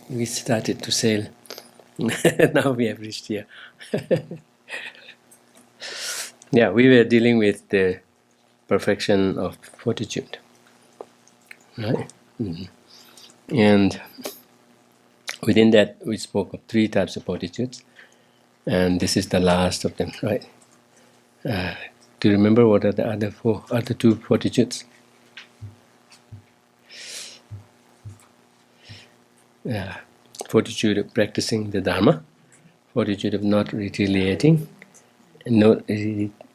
we started to sail. Now we have reached here. Yeah, we were dealing with the perfection of fortitude, right? And within that, we spoke of 3 types of fortitudes, and this is the last of them, right? Do you remember what are the other 2 fortitudes? Fortitude of practicing the Dharma, fortitude of not retaliating,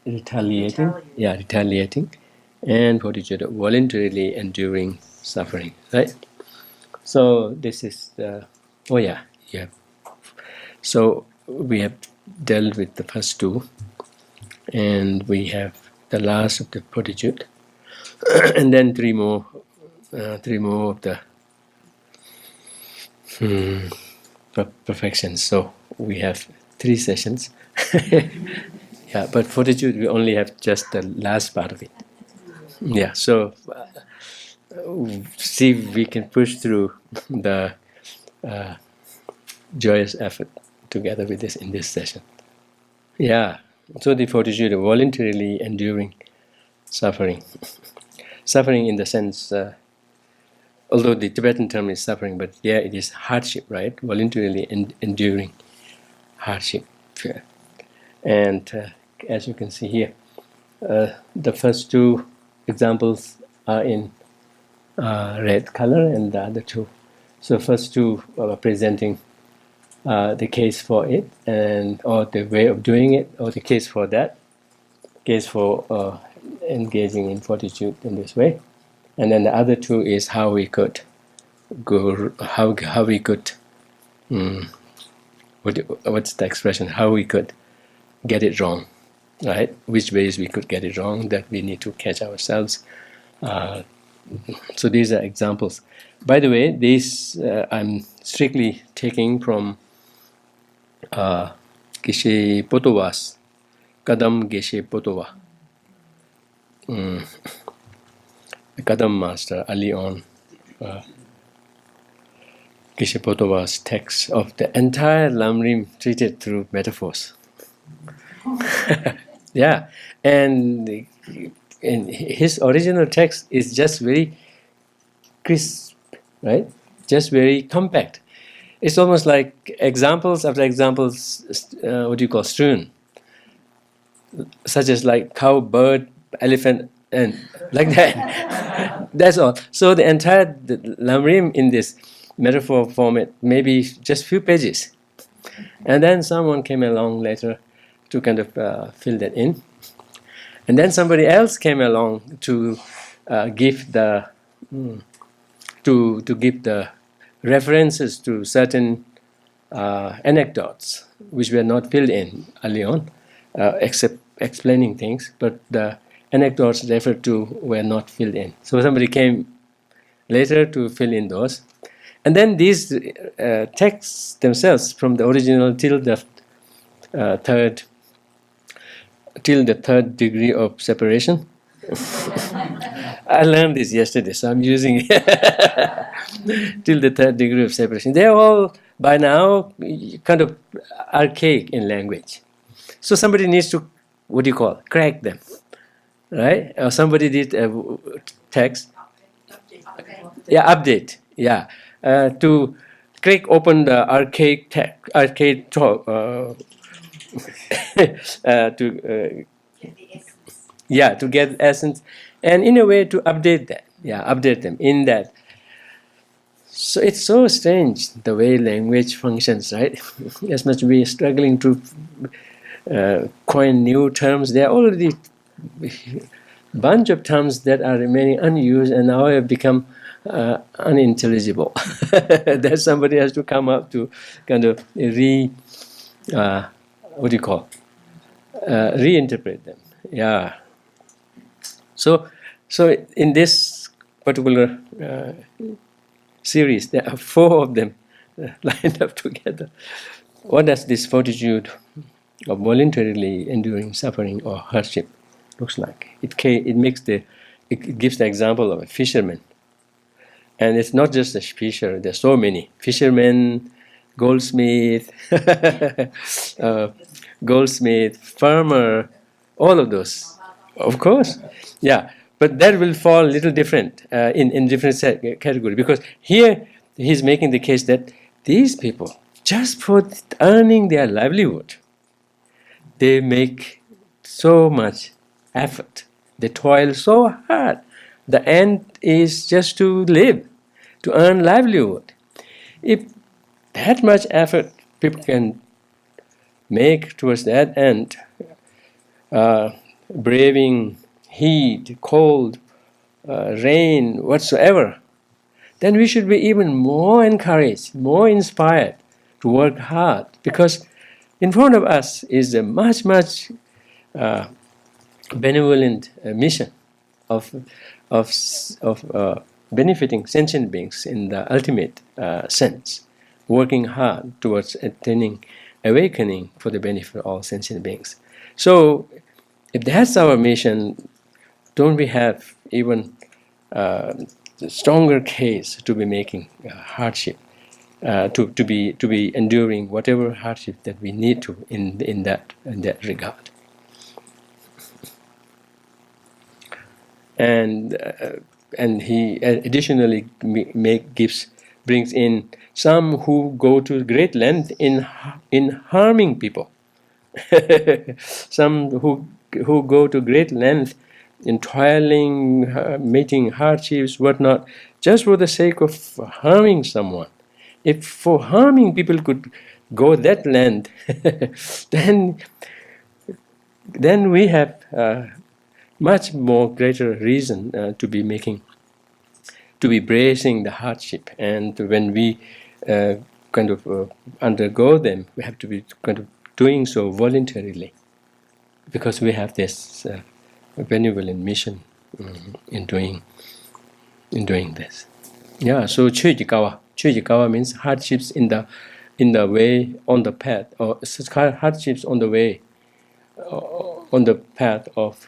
retaliating, and fortitude of voluntarily enduring suffering, right? So this is the, yeah. So we have dealt with the first 2, and we have the last of the fortitude, and then 3 more of the perfections. So we have 3 sessions. Yeah, but fortitude we only have just the last part of it. Yeah, so see if we can push through the joyous effort together with this in this session. Yeah, so the fortitude of voluntarily enduring suffering. Suffering in the sense, although the Tibetan term is suffering, but yeah, it is hardship, right? Voluntarily enduring hardship. Yeah. And as you can see here, the first 2 examples are in red color, and the other 2. So first 2 are presenting the case for it, and or the way of doing it, or the case for that, case for engaging in fortitude in this way. And then the other 2 is how we could go, how we could, what's the expression? How we could get it wrong, right? Which ways we could get it wrong, that we need to catch ourselves. So these are examples. By the way, these I'm strictly taking from Geshe Potowa's Kadam Geshe Potowa. The Kadam master early on, Geshe Potowa's text of the entire Lamrim treated through metaphors. Yeah, and his original text is just very crisp, right? Just very compact. It's almost like examples after examples, what do you call, strewn, such as like cow, bird, elephant, and like that. That's all. So the entire Lamrim in this metaphor format, maybe just few pages. And then someone came along later to kind of fill that in. And then somebody else came along to give the to give the references to certain anecdotes which were not filled in early on, except explaining things, but the anecdotes referred to were not filled in. So somebody came later to fill in those. And then these texts themselves, from the original till the third degree of separation. I learned this yesterday, so I'm using it. Till the 3rd degree of separation. They're all, by now, kind of archaic in language. So somebody needs to, what do you call, crack them, right? Or somebody did a text. Yeah, update. Yeah, to crack open the archaic text, archaic talk. To get essence, and in a way to update that. Yeah, update them in that. So it's so strange the way language functions, right? As much as we are struggling to coin new terms, there are already a bunch of terms that are remaining unused and now have become unintelligible. That somebody has to come up to kind of reinterpret them. Yeah. So in this particular series, there are 4 of them lined up together. What does this fortitude of voluntarily enduring suffering or hardship looks like? It gives the example of a fisherman, And it's not just a fisher, there's so many. Fishermen, goldsmith, goldsmith, farmer, all of those. Of course. Yeah. But that will fall a little different in different category, because here he's making the case that these people, just for earning their livelihood, they make so much effort. They toil so hard. The end is just to live, to earn livelihood. If that much effort people can make towards that end, braving heat, cold, rain, whatsoever, then we should be even more encouraged, more inspired to work hard, because in front of us is a much, much benevolent mission of benefiting sentient beings in the ultimate sense, working hard towards attaining awakening for the benefit of all sentient beings. So, if that's our mission, don't we have even stronger case to be making hardship, to be enduring whatever hardship that we need to in that regard. And he additionally brings in some who go to great length in harming people, some who go to great length in toiling, meeting hardships, whatnot, just for the sake of harming someone. If for harming people could go that length, then we have much more greater reason to be bracing the hardship. And when we undergo them, we have to be kind of doing so voluntarily, because we have this benevolent mission in doing this. Yeah. So chujikawa means hardships in the way, on the path, or hardships on the way, on the path of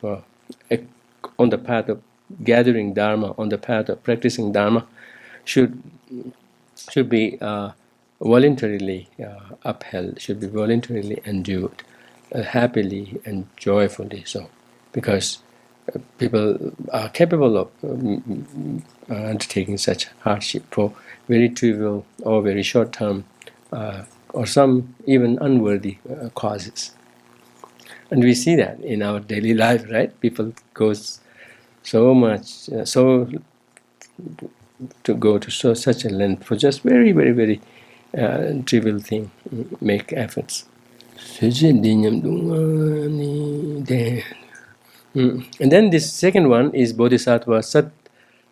gathering Dharma, on the path of practicing Dharma, should be voluntarily upheld, should be voluntarily endured, happily and joyfully so, because people are capable of undertaking such hardship for very trivial or very short-term or some even unworthy causes. And we see that in our daily life, right? People go so much, to go to such a length for just very, very, very trivial thing, make efforts. And then this second one is Bodhisattva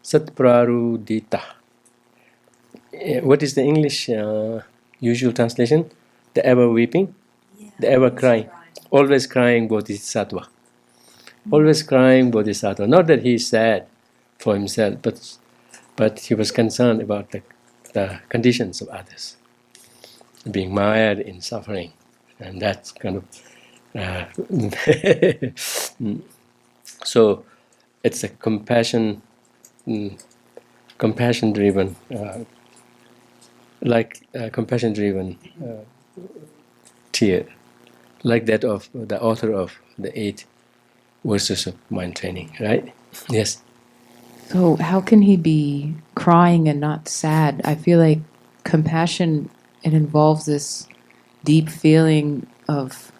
Satprarudita. What is the English usual translation? The ever weeping, the ever crying, always crying Bodhisattva. Always crying Bodhisattva. Not that he is sad for himself, but he was concerned about the conditions of others, being mired in suffering, and that's kind of so it's a compassion-driven, compassion-driven tear, like that of the author of the 8 verses of mind training, right? Yes. So how can he be crying and not sad? I feel like compassion, it involves this deep feeling of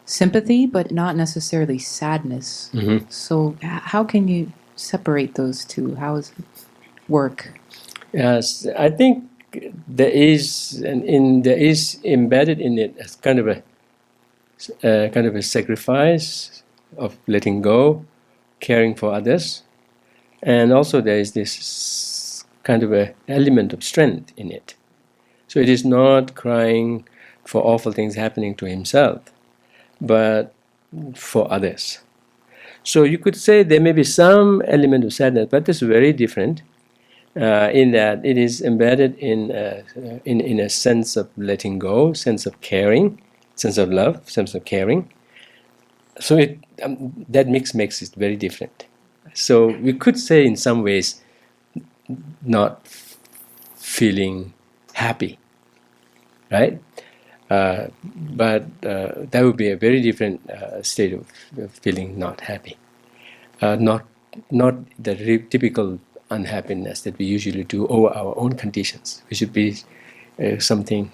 sympathy, but not necessarily sadness. Mm-hmm. So how can you separate those two? How does it work? Yes, I think there is embedded in it as kind of a sacrifice of letting go, caring for others, and also there is this kind of a element of strength in it. So it is not crying for awful things happening to himself, but for others. So you could say there may be some element of sadness, but it's very different in that it is embedded in a sense of letting go, sense of caring, sense of love, sense of caring. So that mix makes it very different. So we could say in some ways not feeling happy, right? But that would be a very different state of feeling not happy. Not the typical unhappiness that we usually do over our own conditions. We should be something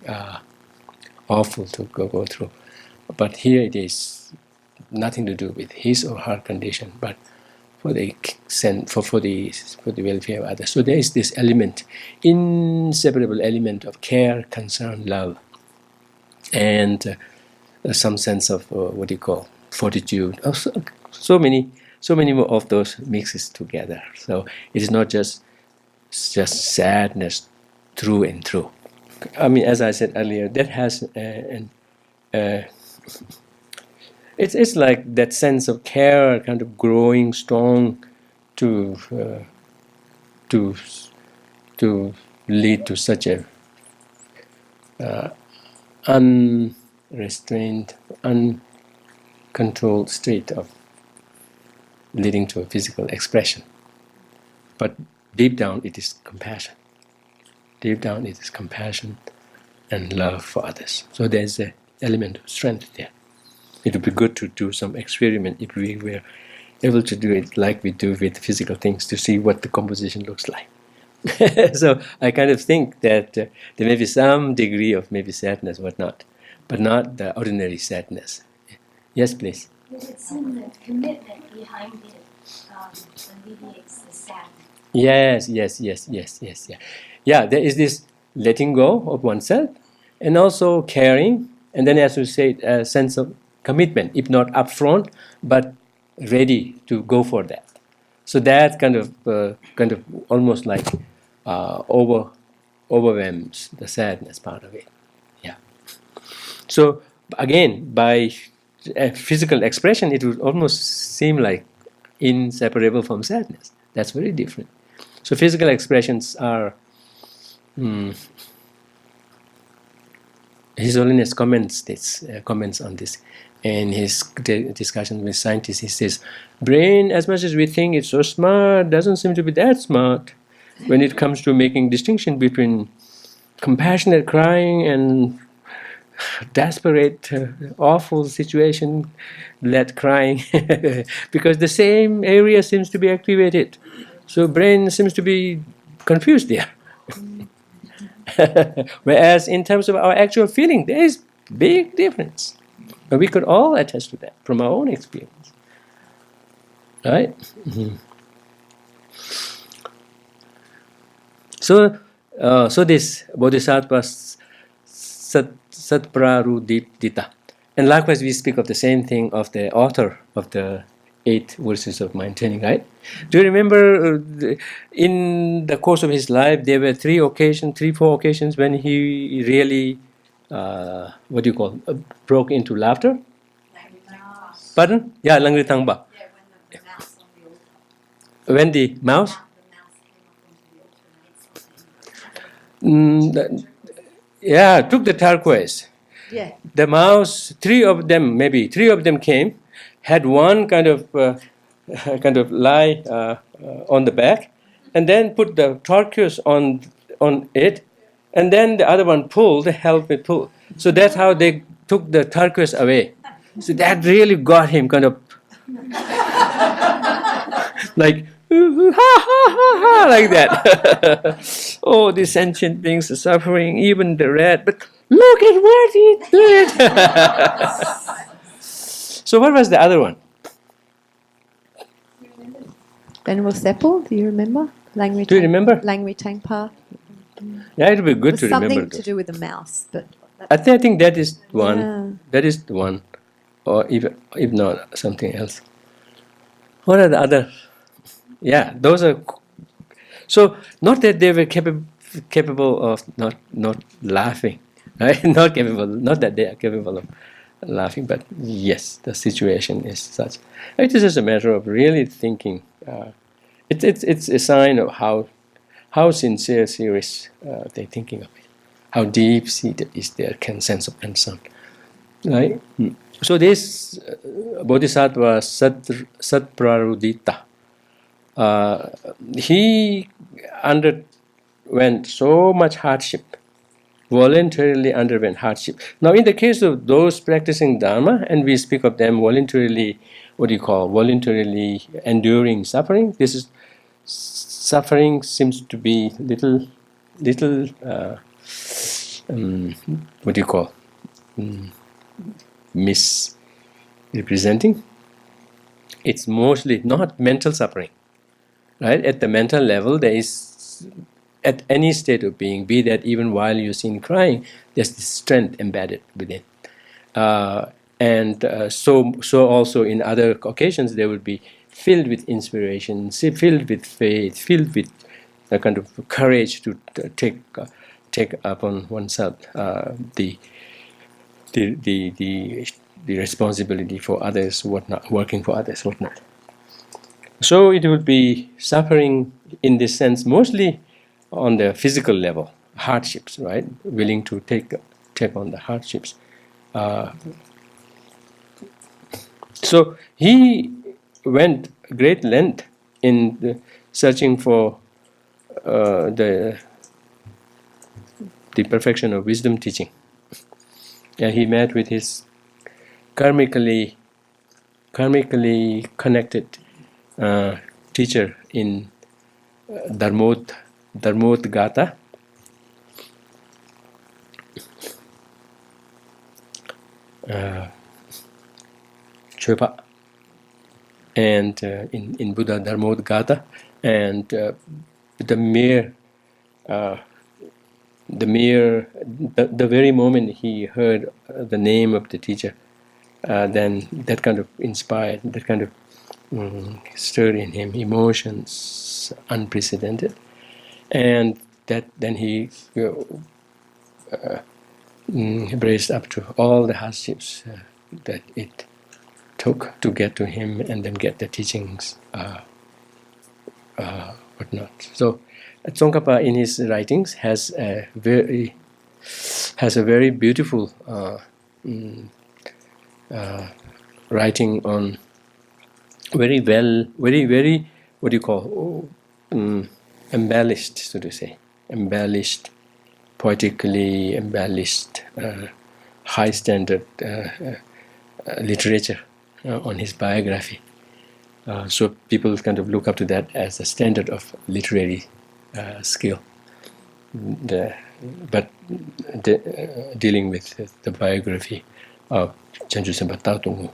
awful to go through. But here it is nothing to do with his or her condition, but for the welfare of others. So there is this element, inseparable element of care, concern, love, and some sense of what you call fortitude. So many more of those mixes together. So it is not just sadness through and through. I mean, as I said earlier, that has it's like that sense of care kind of growing strong to lead to such a unrestrained, uncontrolled state of leading to a physical expression. But deep down it is compassion. Deep down it is compassion and love for others. So there's an element of strength there. It would be good to do some experiment if we were able to do it like we do with physical things, to see what the composition looks like. So I kind of think that there may be some degree of maybe sadness, whatnot, but not the ordinary sadness. Yes, please. It would seem that commitment behind it alleviates the sadness. Yes. Yeah, there is this letting go of oneself, and also caring, and then, as you said, a sense of commitment, if not upfront, but ready to go for that. So that kind of almost like overwhelms the sadness part of it. Yeah. So again, by physical expression, it would almost seem like inseparable from sadness. That's very different. So physical expressions are. His Holiness comments on this in his discussion with scientists. He says, brain, as much as we think it's so smart, doesn't seem to be that smart when it comes to making distinction between compassionate crying and desperate, awful situation led crying, because the same area seems to be activated. So brain seems to be confused there. Whereas in terms of our actual feeling, there is big difference. And we could all attest to that from our own experience. Right? Mm-hmm. So this Bodhisattva Satprarudita. And likewise, we speak of the same thing of the author of the 8 verses of mind training, right? Do you remember in the course of his life, there were 4 occasions when he really, broke into laughter? Pardon? Yeah, Langri Tangba. When the mouse? Took the turquoise. Yeah. The mouse, 3 of them came, had one kind of lie on the back, and then put the turquoise on it, and then the other one helped me pull. So that's how they took the turquoise away. So that really got him kind of like ha ha ha ha like that. Oh, these sentient beings are suffering, even the rat. But look at what he did. So what was the other one? Venerable Seppel, do you remember? Do you remember? Langri Tangpa. Yeah, it would be good to remember. Something to do with the mouse, but I think that is one. Yeah. That is the one, or if not something else. What are the other? Yeah, those are. So not that they were capable of not laughing, right? Not that they are capable of laughing, but yes, the situation is such. It is just a matter of really thinking. It's a sign of how sincere, serious they're thinking of it. How deep-seated is their sense of concern, right? So this Bodhisattva Satprarudita, he underwent so much hardship, voluntarily underwent hardship. Now, in the case of those practicing Dharma, and we speak of them voluntarily, voluntarily enduring suffering, this is suffering seems to be little, misrepresenting. It's mostly not mental suffering, right? At the mental level, there is, at any state of being, be that even while you're seen crying, there's this strength embedded within. So also in other occasions, they will be filled with inspiration, filled with faith, filled with a kind of courage to take upon oneself the responsibility for others, whatnot, working for others, whatnot. So it would be suffering in this sense, mostly on the physical level, hardships, right? Willing to take on the hardships. So he went great length in searching for the perfection of wisdom teaching. And he met with his karmically connected teacher in Dharmodgata. Chopa, and in Buddha Dharmodgata, and the very moment he heard the name of the teacher, then that kind of inspired, that kind of stirred in him emotions unprecedented, and that then he braced up to all the hardships that it took to get to him and then get the teachings, whatnot. So Tsongkhapa in his writings has a very beautiful writing on very what do you call embellished, so to say, embellished, poetically embellished, high standard literature on his biography. So people kind of look up to that as a standard of literary skill. Dealing with the biography of Chanchu Sempa Tatungu,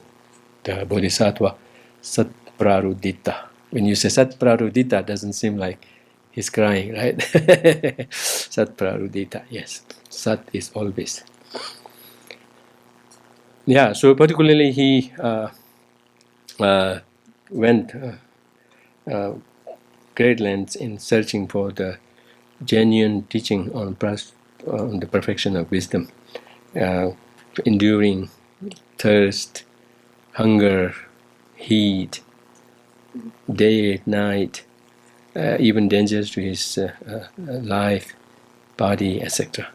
the Bodhisattva Satprarudita. When you say Satprarudita, it doesn't seem like he's crying, right? Satprarudita, yes. Sat is always. Yeah, so particularly he went great lengths in searching for the genuine teaching on the perfection of wisdom, enduring thirst, hunger, heat, day, night, even dangers to his life, body, etc.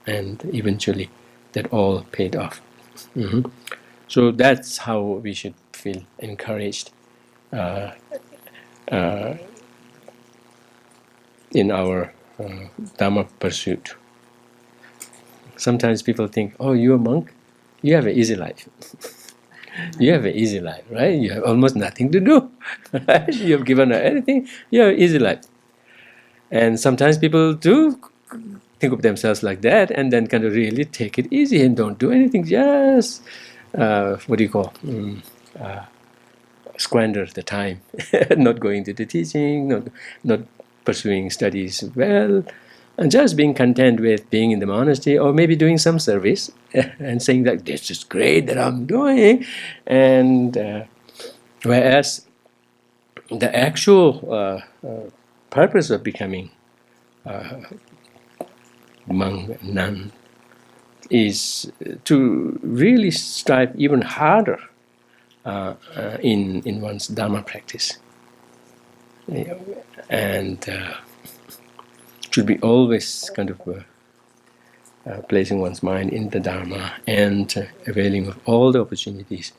And eventually that all paid off. So that's how we should feel encouraged in our Dharma pursuit. Sometimes people think, oh, you're a monk, you have an easy life. You have an easy life, right? You have almost nothing to do. Right? You have given up anything, you have an easy life. And sometimes people do think of themselves like that and then kind of really take it easy and don't do anything, just squander the time, not going to the teaching, not pursuing studies well, and just being content with being in the monastery or maybe doing some service and saying that this is great that I'm doing. And whereas the actual purpose of becoming monk, nun, is to really strive even harder in one's Dharma practice, and should be always kind of placing one's mind in the Dharma and availing of all the opportunities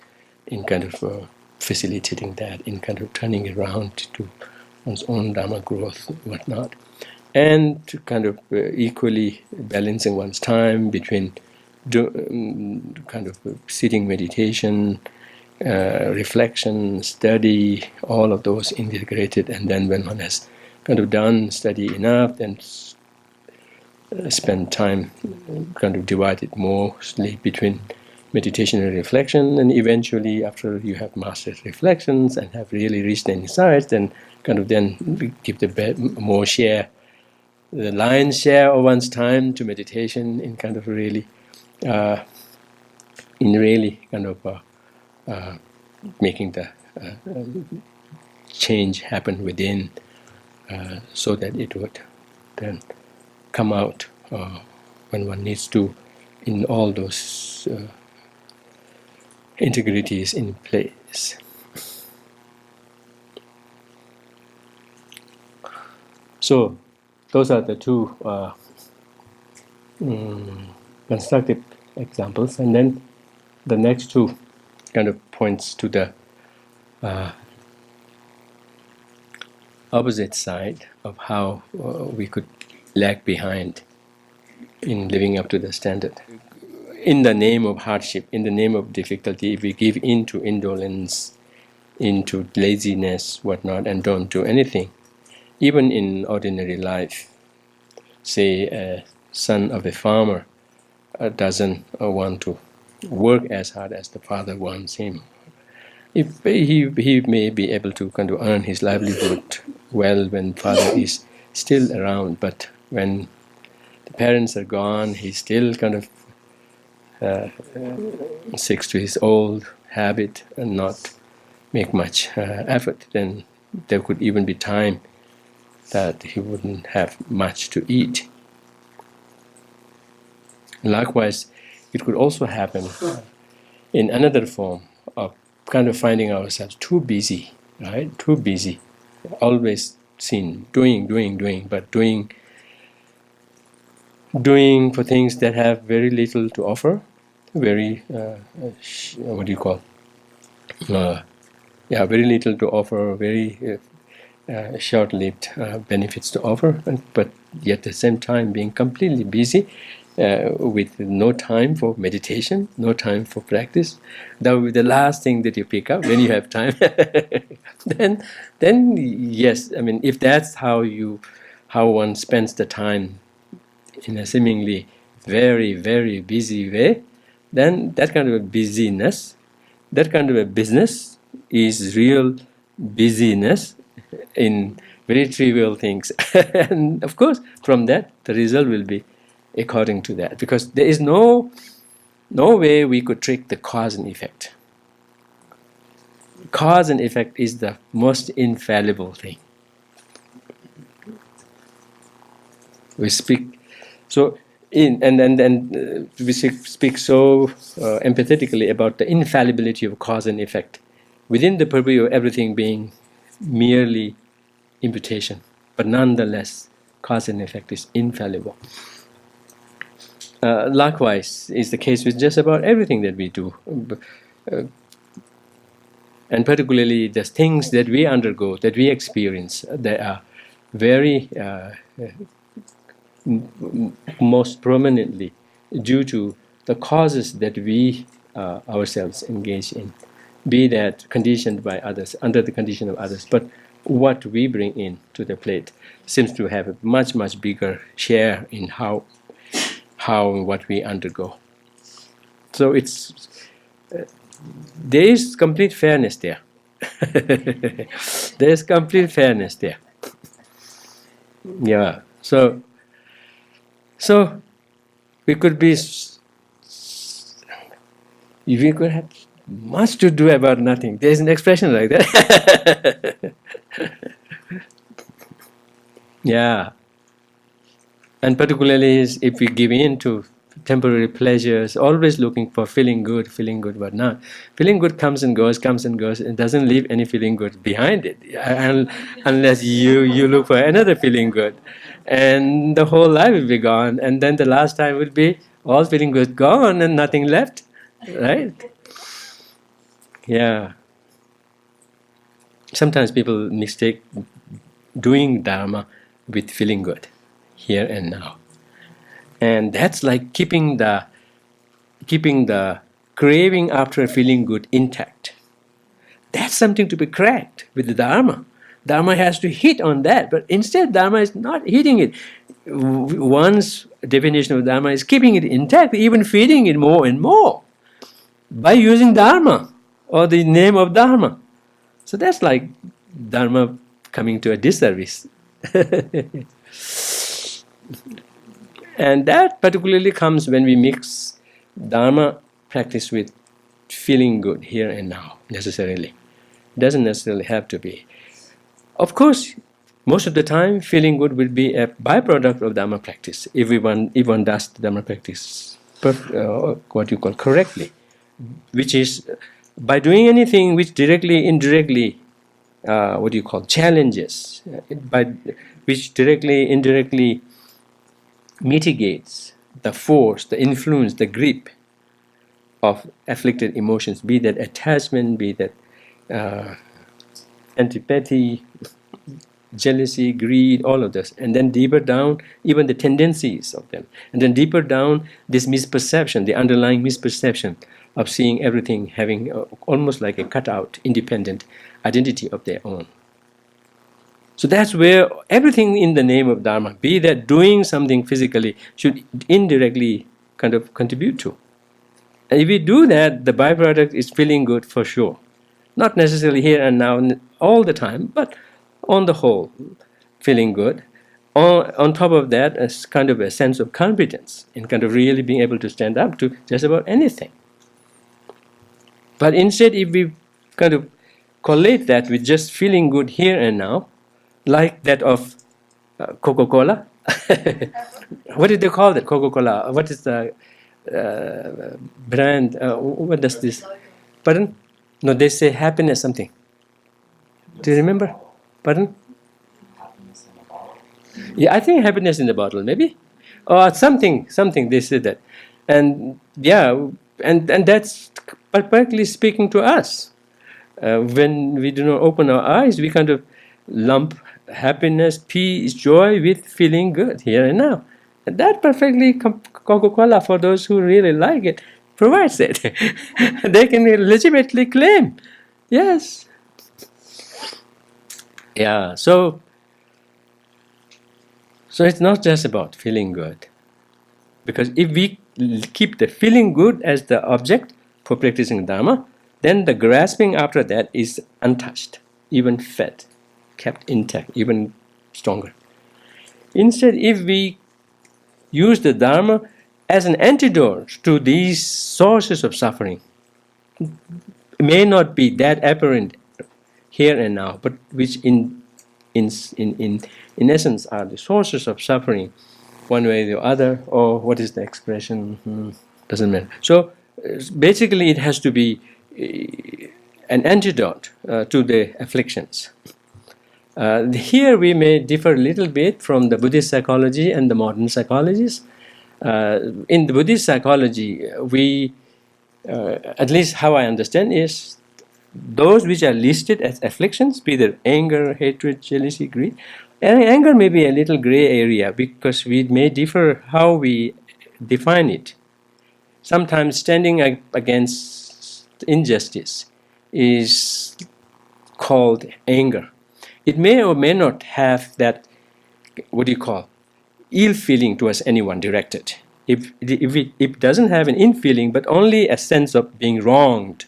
in kind of facilitating that, in kind of turning it around to one's own Dharma growth, whatnot, and to kind of equally balancing one's time between kind of sitting meditation, reflection, study, all of those integrated, and then when one has kind of done study enough, then spend time kind of divide it mostly between meditation and reflection, and eventually after you have mastered reflections and have really reached the insights, then kind of then give the more share, the lion's share of one's time to meditation in kind of really kind of making the change happen within, so that it would then come out when one needs to, in all those integrities in place. So those are the two constructive examples, and then the next two kind of points to the opposite side of how we could lag behind in living up to the standard. In the name of hardship, in the name of difficulty, if we give in to indolence, into laziness, whatnot, and don't do anything, even in ordinary life, say a son of a farmer doesn't want to work as hard as the father wants him. If he may be able to kind of earn his livelihood well when father is still around, but when the parents are gone, he still kind of sticks to his old habit and not make much effort. Then there could even be time that he wouldn't have much to eat. Likewise, it could also happen in another form of kind of finding ourselves too busy, right? Too busy, always seen doing, but doing for things that have very little to offer, very what do you call? Very little to offer, very short-lived benefits to offer, but yet at the same time being completely busy with no time for meditation, no time for practice. That will be the last thing that you pick up when you have time. then yes, I mean, if that's how one spends the time in a seemingly very, very busy way, then that kind of a busyness, that kind of a business is real busyness in very trivial things. And of course, from that, the result will be according to that, because there is no way we could trick the cause and effect. Cause and effect is the most infallible thing. We speak so we speak so empathetically about the infallibility of cause and effect, within the purview of everything being merely imputation, but nonetheless, cause and effect is infallible. Likewise is the case with just about everything that we do, and particularly the things that we undergo, that we experience, they are very most prominently due to the causes that we ourselves engage in, be that conditioned by others, under the condition of others, but what we bring in to the plate seems to have a much, much bigger share in how and what we undergo. So it's there is complete fairness there. There is complete fairness there. Yeah. So we could be. We could have much to do about nothing. There is an expression like that. Yeah. And particularly if we give in to temporary pleasures, always looking for feeling good, but not. Feeling good comes and goes, and doesn't leave any feeling good behind it, unless you look for another feeling good. And the whole life will be gone, and then the last time will be all feeling good gone and nothing left, right? Yeah. Sometimes people mistake doing Dharma with feeling good, here and now. And that's like keeping the craving after feeling good intact. That's something to be cracked with the Dharma. Dharma has to hit on that, but instead Dharma is not hitting it. One's definition of Dharma is keeping it intact, even feeding it more and more by using Dharma or the name of Dharma. So that's like Dharma coming to a disservice. And that particularly comes when we mix Dharma practice with feeling good here and now, necessarily. It doesn't necessarily have to be. Of course, most of the time, feeling good will be a byproduct of Dharma practice, if one does the Dharma practice what you call correctly, which is by doing anything which directly, indirectly, challenges, which directly, indirectly mitigates the force, the influence, the grip of afflicted emotions, be that attachment, be that antipathy, jealousy, greed, all of this. And then deeper down, even the tendencies of them. And then deeper down, this misperception, the underlying misperception of seeing everything having almost like a cutout, independent identity of their own. So that's where everything in the name of Dharma, be that doing something physically, should indirectly kind of contribute to. And if we do that, the byproduct is feeling good for sure. Not necessarily here and now all the time, but on the whole, feeling good. On top of that, as kind of a sense of competence in kind of really being able to stand up to just about anything. But instead, if we kind of collate that with just feeling good here and now, like that of Coca-Cola. What did they call that? Coca-Cola. What is the brand? What does this? Pardon? No, they say happiness something. Do you remember? Pardon? Yeah, I think happiness in the bottle, maybe, or something. They said that, and yeah, and that's perfectly speaking to us. When we do not open our eyes, we kind of lump happiness, peace, joy with feeling good here and now. And that perfectly Coca-Cola, for those who really like it, provides it. They can legitimately claim, yes. Yeah, so it's not just about feeling good. Because if we keep the feeling good as the object for practicing Dharma, then the grasping after that is untouched, even fed, kept intact, even stronger. Instead, if we use the Dharma as an antidote to these sources of suffering, it may not be that apparent here and now, but which in essence are the sources of suffering, one way or the other, or what is the expression? Doesn't matter. So basically, it has to be an antidote to the afflictions. Here we may differ a little bit from the Buddhist psychology and the modern psychologists. In the Buddhist psychology, we, at least how I understand, is those which are listed as afflictions, be it anger, hatred, jealousy, greed. And anger may be a little gray area because we may differ how we define it. Sometimes standing against injustice is called anger. It may or may not have that, ill feeling towards anyone directed. If it doesn't have an ill feeling, but only a sense of being wronged,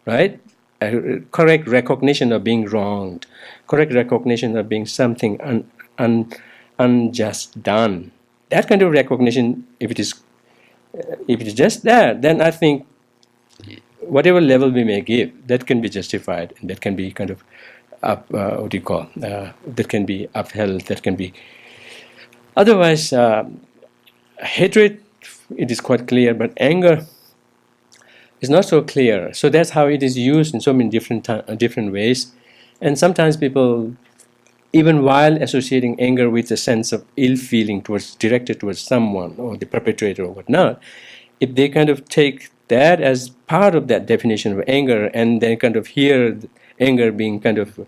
right? A correct recognition of being wronged, correct recognition of being something unjust done. That kind of recognition, if it is just that, then I think whatever level we may give, that can be justified, and that can be kind of that can be upheld, that can be. Otherwise, hatred, it is quite clear, but anger is not so clear. So that's how it is used in so many different ways. And sometimes people, even while associating anger with a sense of ill feeling directed towards someone or the perpetrator or whatnot, if they kind of take that as part of that definition of anger, and then kind of hear anger being kind of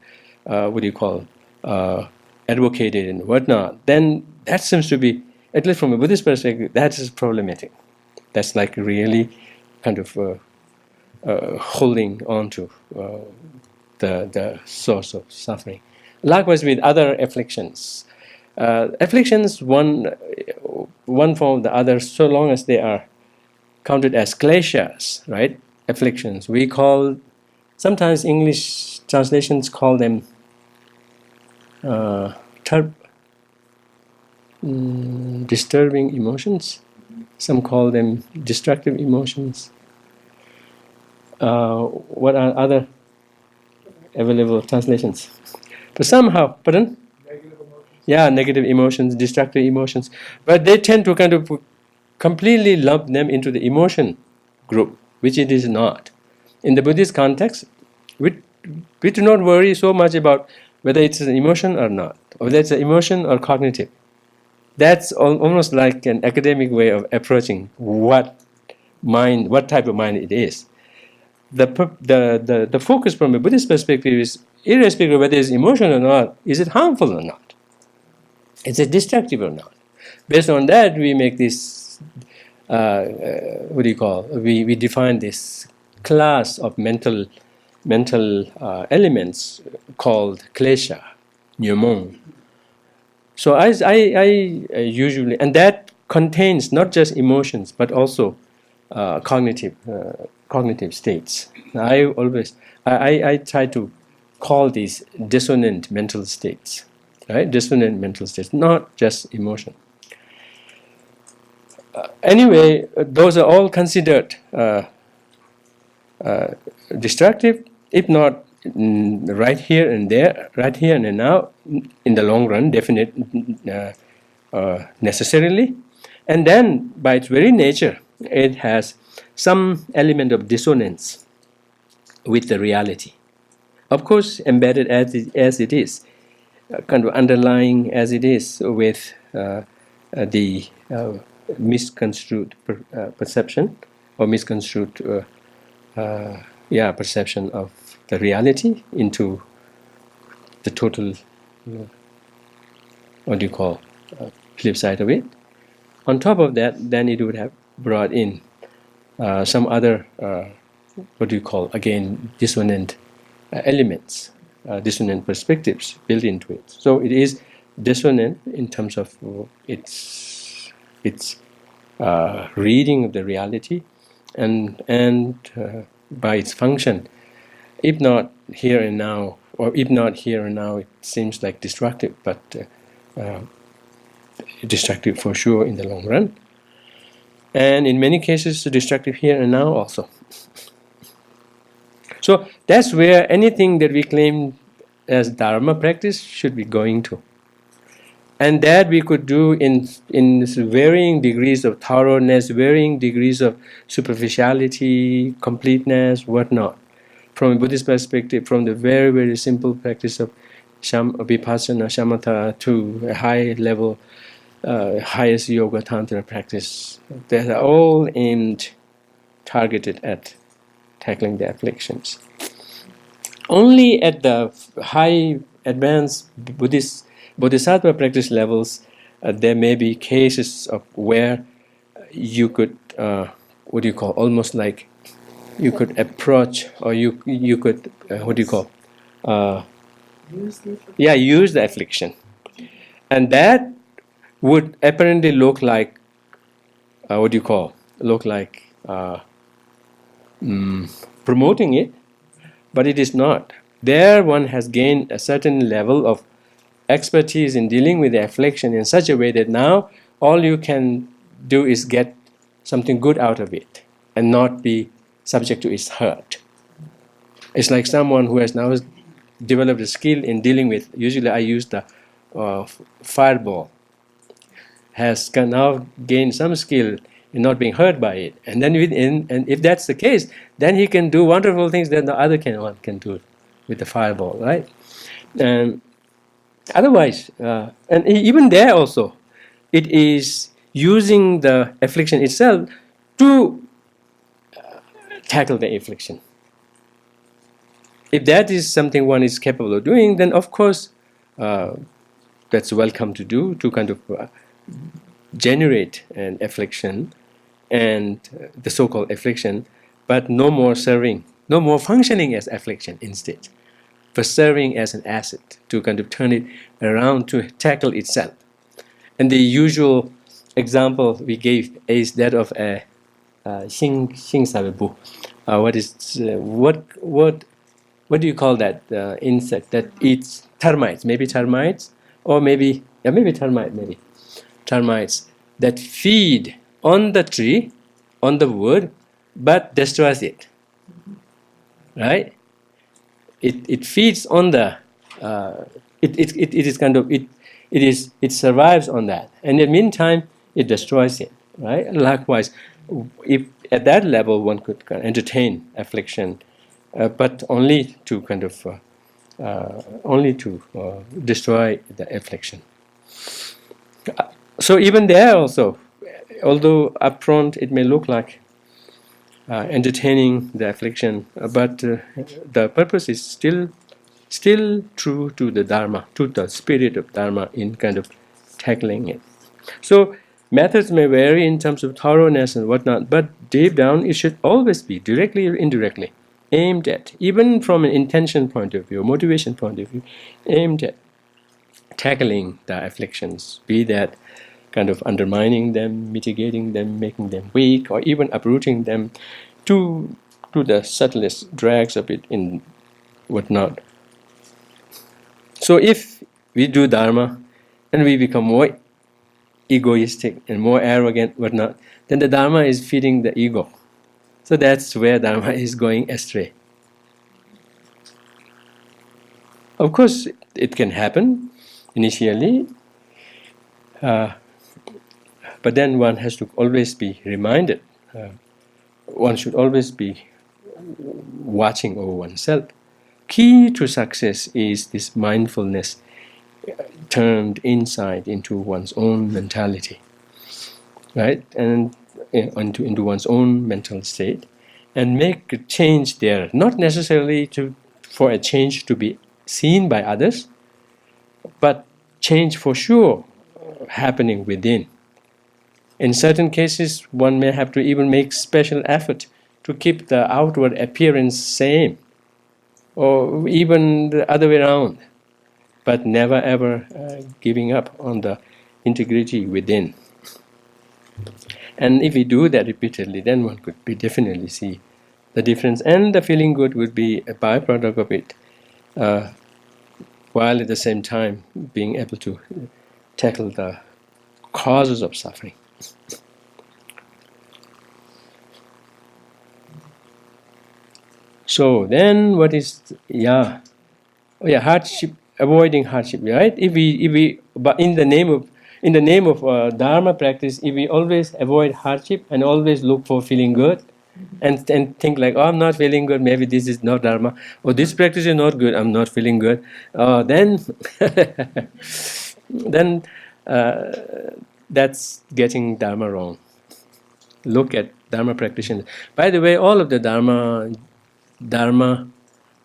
advocated and whatnot, then that seems to be, at least from a Buddhist perspective, that is problematic. That's like really kind of holding on to the source of suffering. Likewise with other afflictions. Afflictions, one form or the other, so long as they are counted as kleshas, right? Afflictions. We call, sometimes English translations call them disturbing emotions. Some call them destructive emotions. What are other available translations? But somehow, pardon? Yeah, negative emotions, destructive emotions. But they tend to kind of completely lump them into the emotion group, which it is not. In the Buddhist context, we do not worry so much about whether it's an emotion or not, or whether it's an emotion or cognitive. That's almost like an academic way of approaching what type of mind it is. The focus from a Buddhist perspective is, irrespective of whether it's emotion or not, is it harmful or not? Is it destructive or not? Based on that, we make this, we define this class of mental elements called klesha, nyumon. So I usually, and that contains not just emotions but also cognitive states. I try to call these dissonant mental states, right? Dissonant mental states, not just emotion. Anyway, those are all considered destructive, if not right here and there, right here and now, in the long run, necessarily. And then, by its very nature, it has some element of dissonance with the reality. Of course, embedded as it is, kind of underlying as it is with the misconstrued perception or misconstrued perception of the reality into the total, flip side of it. On top of that, then it would have brought in some other, again, dissonant elements, dissonant perspectives built into it. So it is dissonant in terms of its reading of the reality, and by its function. If not here and now, it seems like destructive, but destructive for sure in the long run. And in many cases, destructive here and now also. So that's where anything that we claim as Dharma practice should be going to. And that we could do in varying degrees of thoroughness, varying degrees of superficiality, completeness, whatnot. From a Buddhist perspective, from the very, very simple practice of vipassana, shamatha, to a high level, highest yoga tantra practice, they are all targeted at tackling the afflictions. Only at the high advanced Bodhisattva practice levels, there may be cases of where you could, almost like you could approach, or you could, use the affliction. And that would apparently look like, promoting it, but it is not. There one has gained a certain level of expertise in dealing with the affliction in such a way that now all you can do is get something good out of it and not be subject to its hurt. It's like someone who has now developed a skill in dealing with, usually I use the fireball, has now gained some skill in not being hurt by it. And then and if that's the case, then he can do wonderful things that the other can do with the fireball, right? And otherwise, and even there also, it is using the affliction itself to tackle the affliction. If that is something one is capable of doing, then of course that's welcome to do, to kind of generate an affliction and the so-called affliction, but no more serving, no more functioning as affliction instead, but serving as an asset to kind of turn it around to tackle itself. And the usual example we gave is that of a Xing Sabebu. What do you call that insect that eats termites? Maybe termites, or maybe termites that feed on the tree, on the wood, but destroys it. Right? It feeds on the it is kind of it survives on that, and in the meantime it destroys it. Right? Likewise, if at that level one could entertain affliction, but only to kind of destroy the affliction. So even there also, although up front it may look like entertaining the affliction, but the purpose is still true to the Dharma, to the spirit of Dharma in kind of tackling it. So methods may vary in terms of thoroughness and whatnot, but deep down it should always be, directly or indirectly, aimed at, even from an intention point of view, motivation point of view, aimed at tackling the afflictions, be that kind of undermining them, mitigating them, making them weak, or even uprooting them to the subtlest drags of it in whatnot. So if we do Dharma and we become more egoistic and more arrogant, whatnot, then the Dharma is feeding the ego. So that's where Dharma is going astray. Of course, it can happen initially, but then one has to always be reminded. One should always be watching over oneself. Key to success is this mindfulness turned inside into one's own mentality, right? And into one's own mental state, and make a change there. Not necessarily for a change to be seen by others, but change for sure happening within. In certain cases, one may have to even make special effort to keep the outward appearance same, or even the other way around, but never ever giving up on the integrity within. And if we do that repeatedly, then one could definitely see the difference, and the feeling good would be a byproduct of it, while at the same time being able to tackle the causes of suffering. So then, what is hardship? Avoiding hardship, right? But in the name of Dharma practice, if we always avoid hardship and always look for feeling good, and think like, oh, I'm not feeling good, maybe this is not Dharma, or this practice is not good, I'm not feeling good, then then that's getting Dharma wrong. Look at Dharma practitioners. By the way, all of the Dharma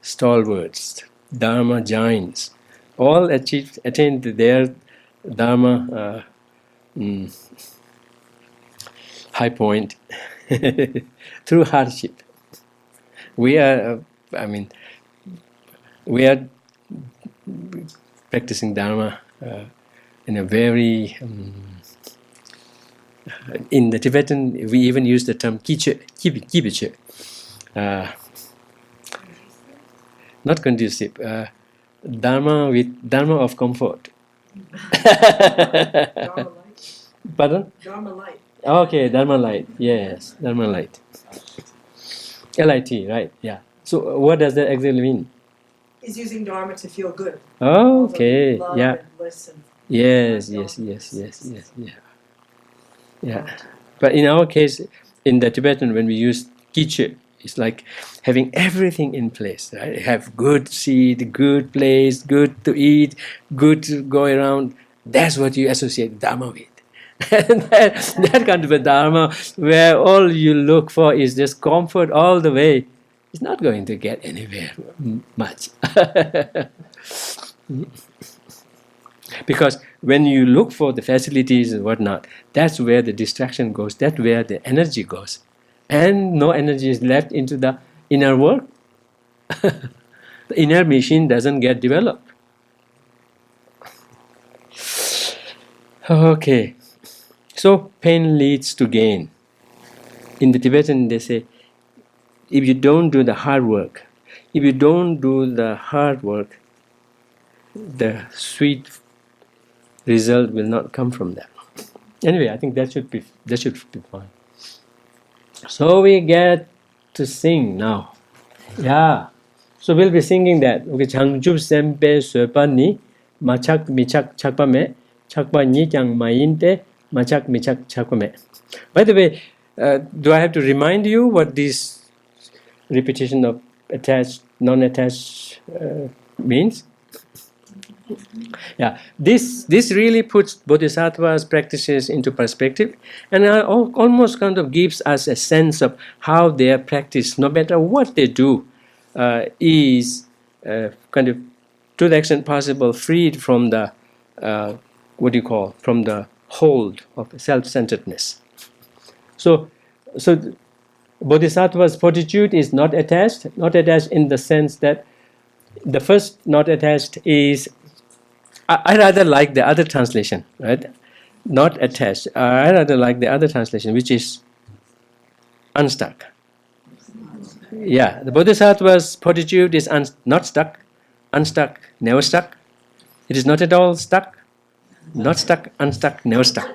stalwarts, Dharma giants, all attained their Dharma high point through hardship. We are practicing Dharma in a very in the Tibetan we even use the term kibiche, not conducive, Dharma of comfort. Dharma light. Pardon? Dharma light. Okay, Dharma light. Yes, Dharma light. LIT, right? Yeah. So what does that exactly mean? He's using Dharma to feel good. Okay. Love Yeah. and bliss and Yes. Yeah. But in our case, in the Tibetan, when we use kiche, it's like having everything in place. Right? Have good seed, good place, good to eat, good to go around. That's what you associate Dharma with. And that kind of a Dharma where all you look for is just comfort all the way, it's not going to get anywhere much. Because when you look for the facilities and whatnot, that's where the distraction goes, that's where the energy goes. And no energy is left into the inner work. The inner machine doesn't get developed. Okay, so pain leads to gain. In the Tibetan, they say, if you don't do the hard work, the sweet result will not come from that. Anyway, I think that should be fine. So we get to sing now. Yeah. So we'll be singing that. Okay, Changjub sempe swepani machak michak chakpame chakpa nikyang mainte machak michak chakpame. By the way, do I have to remind you what this repetition of attached, non-attached means? Yeah, this really puts Bodhisattva's practices into perspective, and almost kind of gives us a sense of how their practice, no matter what they do, is kind of, to the extent possible, freed from the from the hold of self-centeredness. So Bodhisattva's fortitude is not attached in the sense that the first not attached is, I rather like the other translation, right? Not attached. I rather like the other translation, which is unstuck. Yeah, the Bodhisattva's fortitude is not stuck, unstuck, never stuck. It is not at all stuck, not stuck, unstuck, never stuck.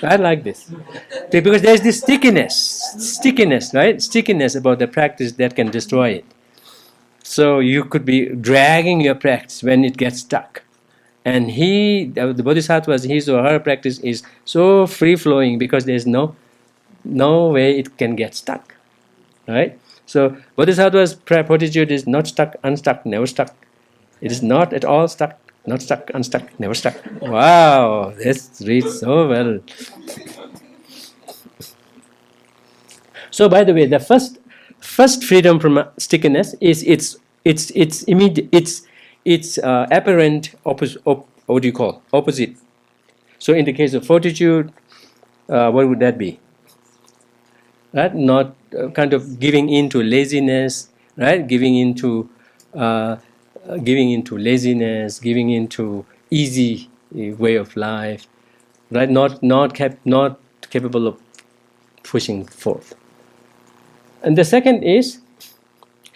I like this. Because there's this stickiness, right? Stickiness about the practice that can destroy it. So you could be dragging your practice when it gets stuck. And the Bodhisattva's, his or her practice is so free-flowing because there's no way it can get stuck. Right? So Bodhisattva's fortitude is not stuck, unstuck, never stuck. It is not at all stuck, not stuck, unstuck, never stuck. Wow, this reads so well. So by the way, the first freedom from stickiness is its immediate, its apparent opposite. So in the case of fortitude, what would that be? Right? Not kind of giving into laziness, right? Giving into laziness, giving into easy way of life, right? Not capable of pushing forth. And the second is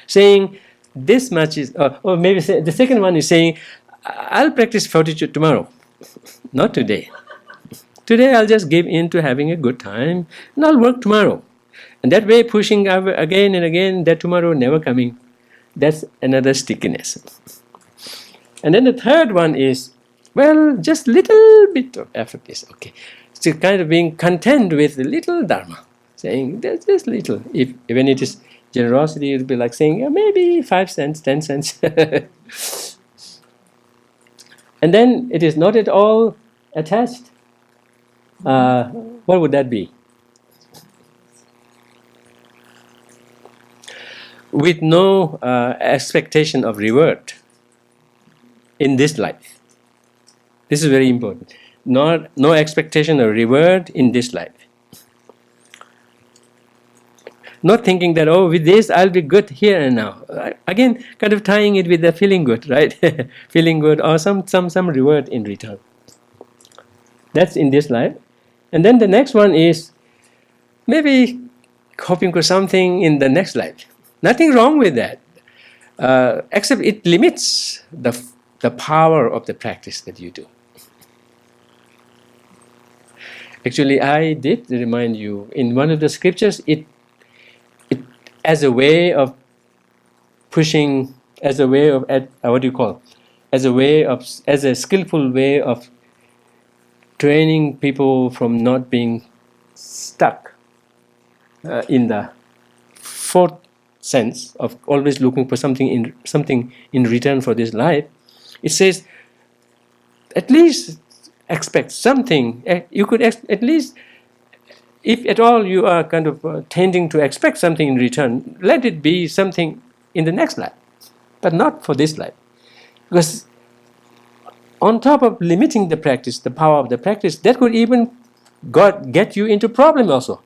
saying this much is, or maybe the second one is saying, I'll practice fortitude tomorrow, not today. Today I'll just give in to having a good time, and I'll work tomorrow. And that way, pushing again and again, that tomorrow never coming, that's another stickiness. And then the third one is, well, just little bit of effort is okay. So kind of being content with the little Dharma. Saying there's just little. When it is generosity, it will be like saying maybe 5 cents, 10 cents. And then it is not at all attached. What would that be? With no expectation of reward in this life. This is very important. No expectation of reward in this life. Not thinking that, with this I'll be good here and now. Again, kind of tying it with the feeling good, right? Feeling good or some reward in return. That's in this life. And then the next one is maybe hoping for something in the next life. Nothing wrong with that, except it limits the power of the practice that you do. Actually, I did remind you in one of the scriptures, it as a way of pushing, as a way of as a skillful way of training people from not being stuck in the fourth sense of always looking for something in return for this life. It says, at least expect something. You could at least, if at all you are kind of tending to expect something in return, let it be something in the next life, but not for this life. Because on top of limiting the practice, the power of the practice, that could even get you into problem also.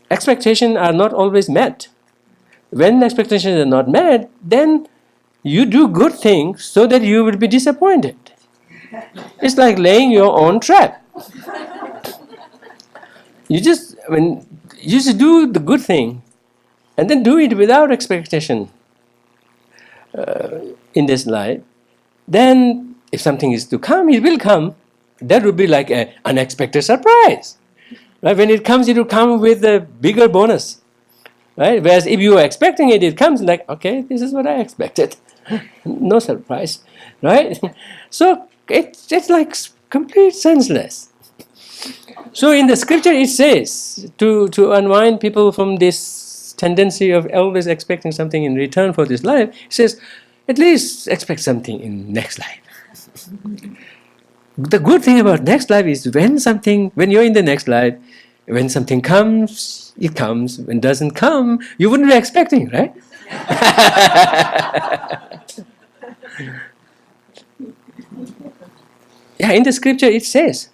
Expectations are not always met. When expectations are not met, then you do good things so that you will be disappointed. It's like laying your own trap. You just do the good thing, and then do it without expectation in this life. Then, if something is to come, it will come. That would be like an unexpected surprise. Right? When it comes, it will come with a bigger bonus. Right? Whereas if you are expecting it, it comes like, okay, this is what I expected. No surprise. Right? So it's like complete senseless. So in the scripture it says, to unwind people from this tendency of always expecting something in return for this life, it says, at least expect something in next life. The good thing about next life is when you're in the next life, when something comes, it comes. When it doesn't come, you wouldn't be expecting, right? Yeah, in the scripture it says.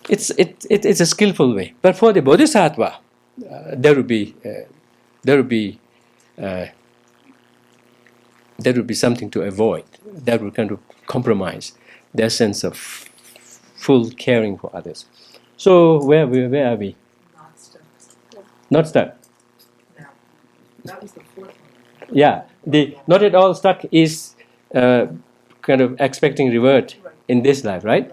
It's a skillful way. But for the bodhisattva, there would be something to avoid. That would kind of compromise their sense of full caring for others. So where are we? Not stuck. Not stuck. Now, that was the fourth one. Yeah, the not at all stuck is kind of expecting reward in this life, right?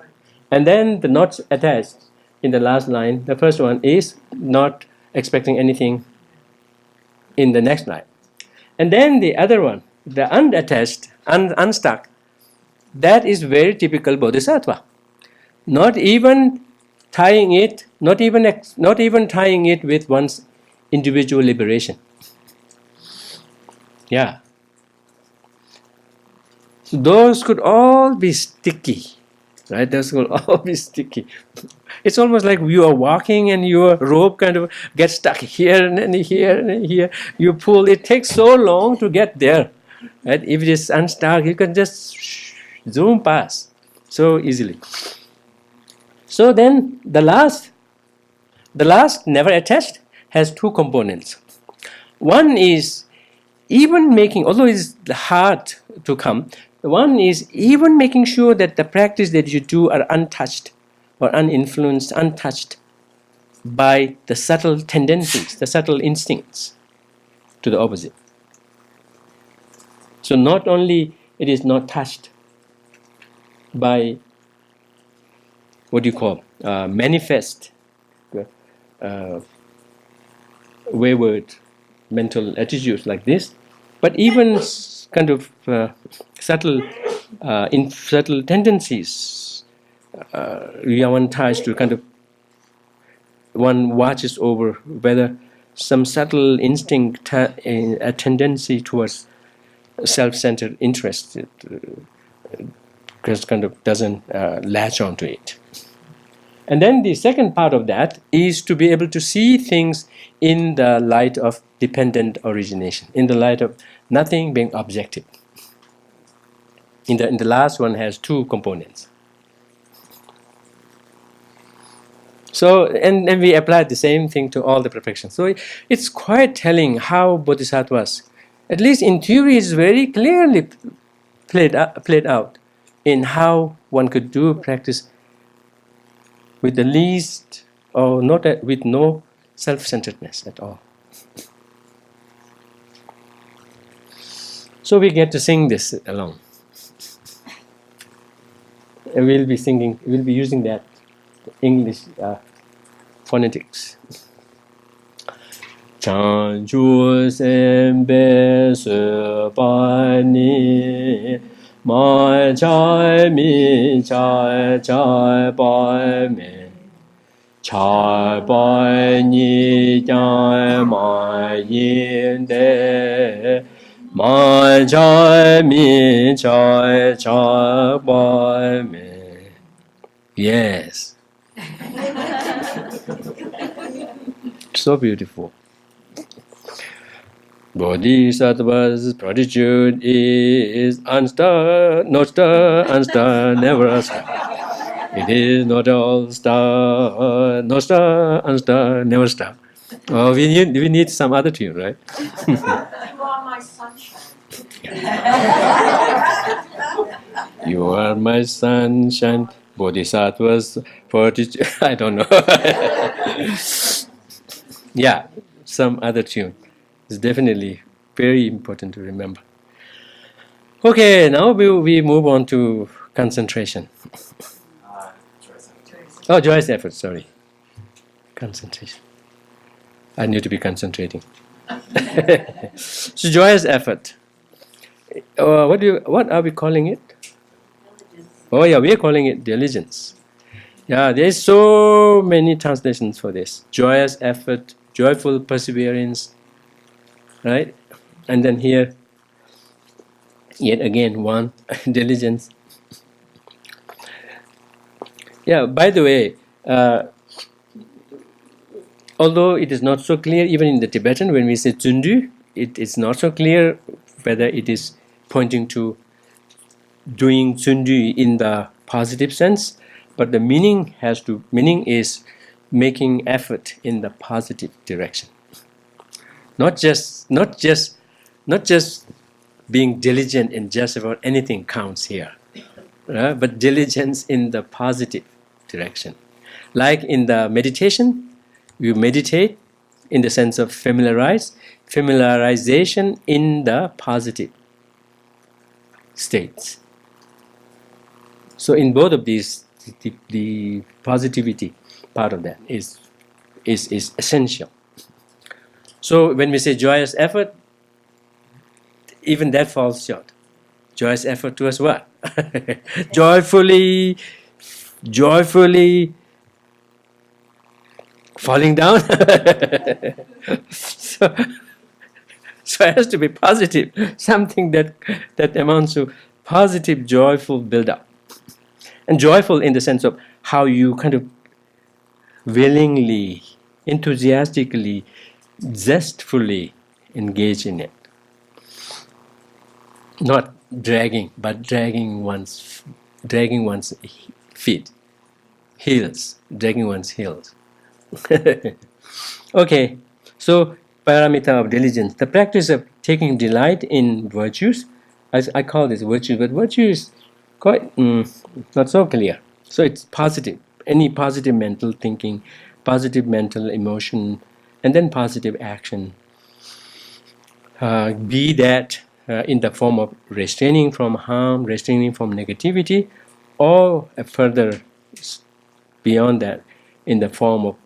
And then the not attached in the last line, the first one is not expecting anything in the next life. And then the other one, the unattached, unstuck, that is very typical bodhisattva. Not even tying it with one's individual liberation. Yeah. So those could all be sticky. Right, those will all be sticky. It's almost like you are walking and your rope kind of gets stuck here and then here and then here. You pull, it takes so long to get there. Right? If it is unstuck, you can just zoom past so easily. So then the last never attached has two components. One is even making, although it's hard to come, one is even making sure that the practice that you do are untouched or uninfluenced, untouched by the subtle tendencies, the subtle instincts to the opposite. So not only it is not touched by what you call manifest wayward mental attitudes like this, but even kind of subtle tendencies one tries to kind of, one watches over whether some subtle instinct, a tendency towards self-centered interest kind of doesn't latch onto it. And then the second part of that is to be able to see things in the light of dependent origination, in the light of nothing being objective. In the last one has two components. So, and we applied the same thing to all the perfections. So it's quite telling how bodhisattvas, at least in theory, is very clearly played out in how one could do practice with the least, or not with no self-centeredness at all. So we get to sing this along. And we'll be using that English phonetics. Chanchu sembe se pani ma chai mi chai chai pai mi chai pai ni chai ma yin de ma chai mi chai chai pai mi. Yes. So beautiful. Bodhisattva's fortitude is unstar, no star, unstar, never a star. It is not all star, no star, unstar, never star. Oh, we need some other tune, right? You are my sunshine. You are my sunshine, Bodhisattva's fortitude. I don't know. Yeah, some other tune. It's definitely very important to remember. Okay, now we move on to concentration. Oh, joyous effort, sorry. Concentration. I need to be concentrating. So joyous effort. What are we calling it? Oh yeah, we are calling it diligence. Yeah, there's so many translations for this. Joyous effort, joyful perseverance, right? And then here, yet again, one, diligence. Yeah, by the way, although it is not so clear, even in the Tibetan, when we say tsundu, it is not so clear whether it is pointing to doing tsundu in the positive sense, but the meaning is making effort in the positive direction. Not just being diligent in just about anything counts here, but diligence in the positive direction. Like in the meditation, you meditate in the sense of familiarization in the positive states. So in both of these, the positivity part of that is essential. So when we say joyous effort, even that falls short. Joyous effort towards what? joyfully falling down. so, so it has to be positive, something that amounts to positive, joyful build-up. And joyful in the sense of how you kind of willingly, enthusiastically, zestfully engage in it. Not dragging, but dragging one's feet, heels, dragging one's heels. Okay, so paramita of diligence, the practice of taking delight in virtues. I call this virtue, but virtue is quite not so clear. So it's positive, any positive mental thinking, positive mental emotion, and then positive action. Be that in the form of restraining from harm, restraining from negativity, or further beyond that, in the form of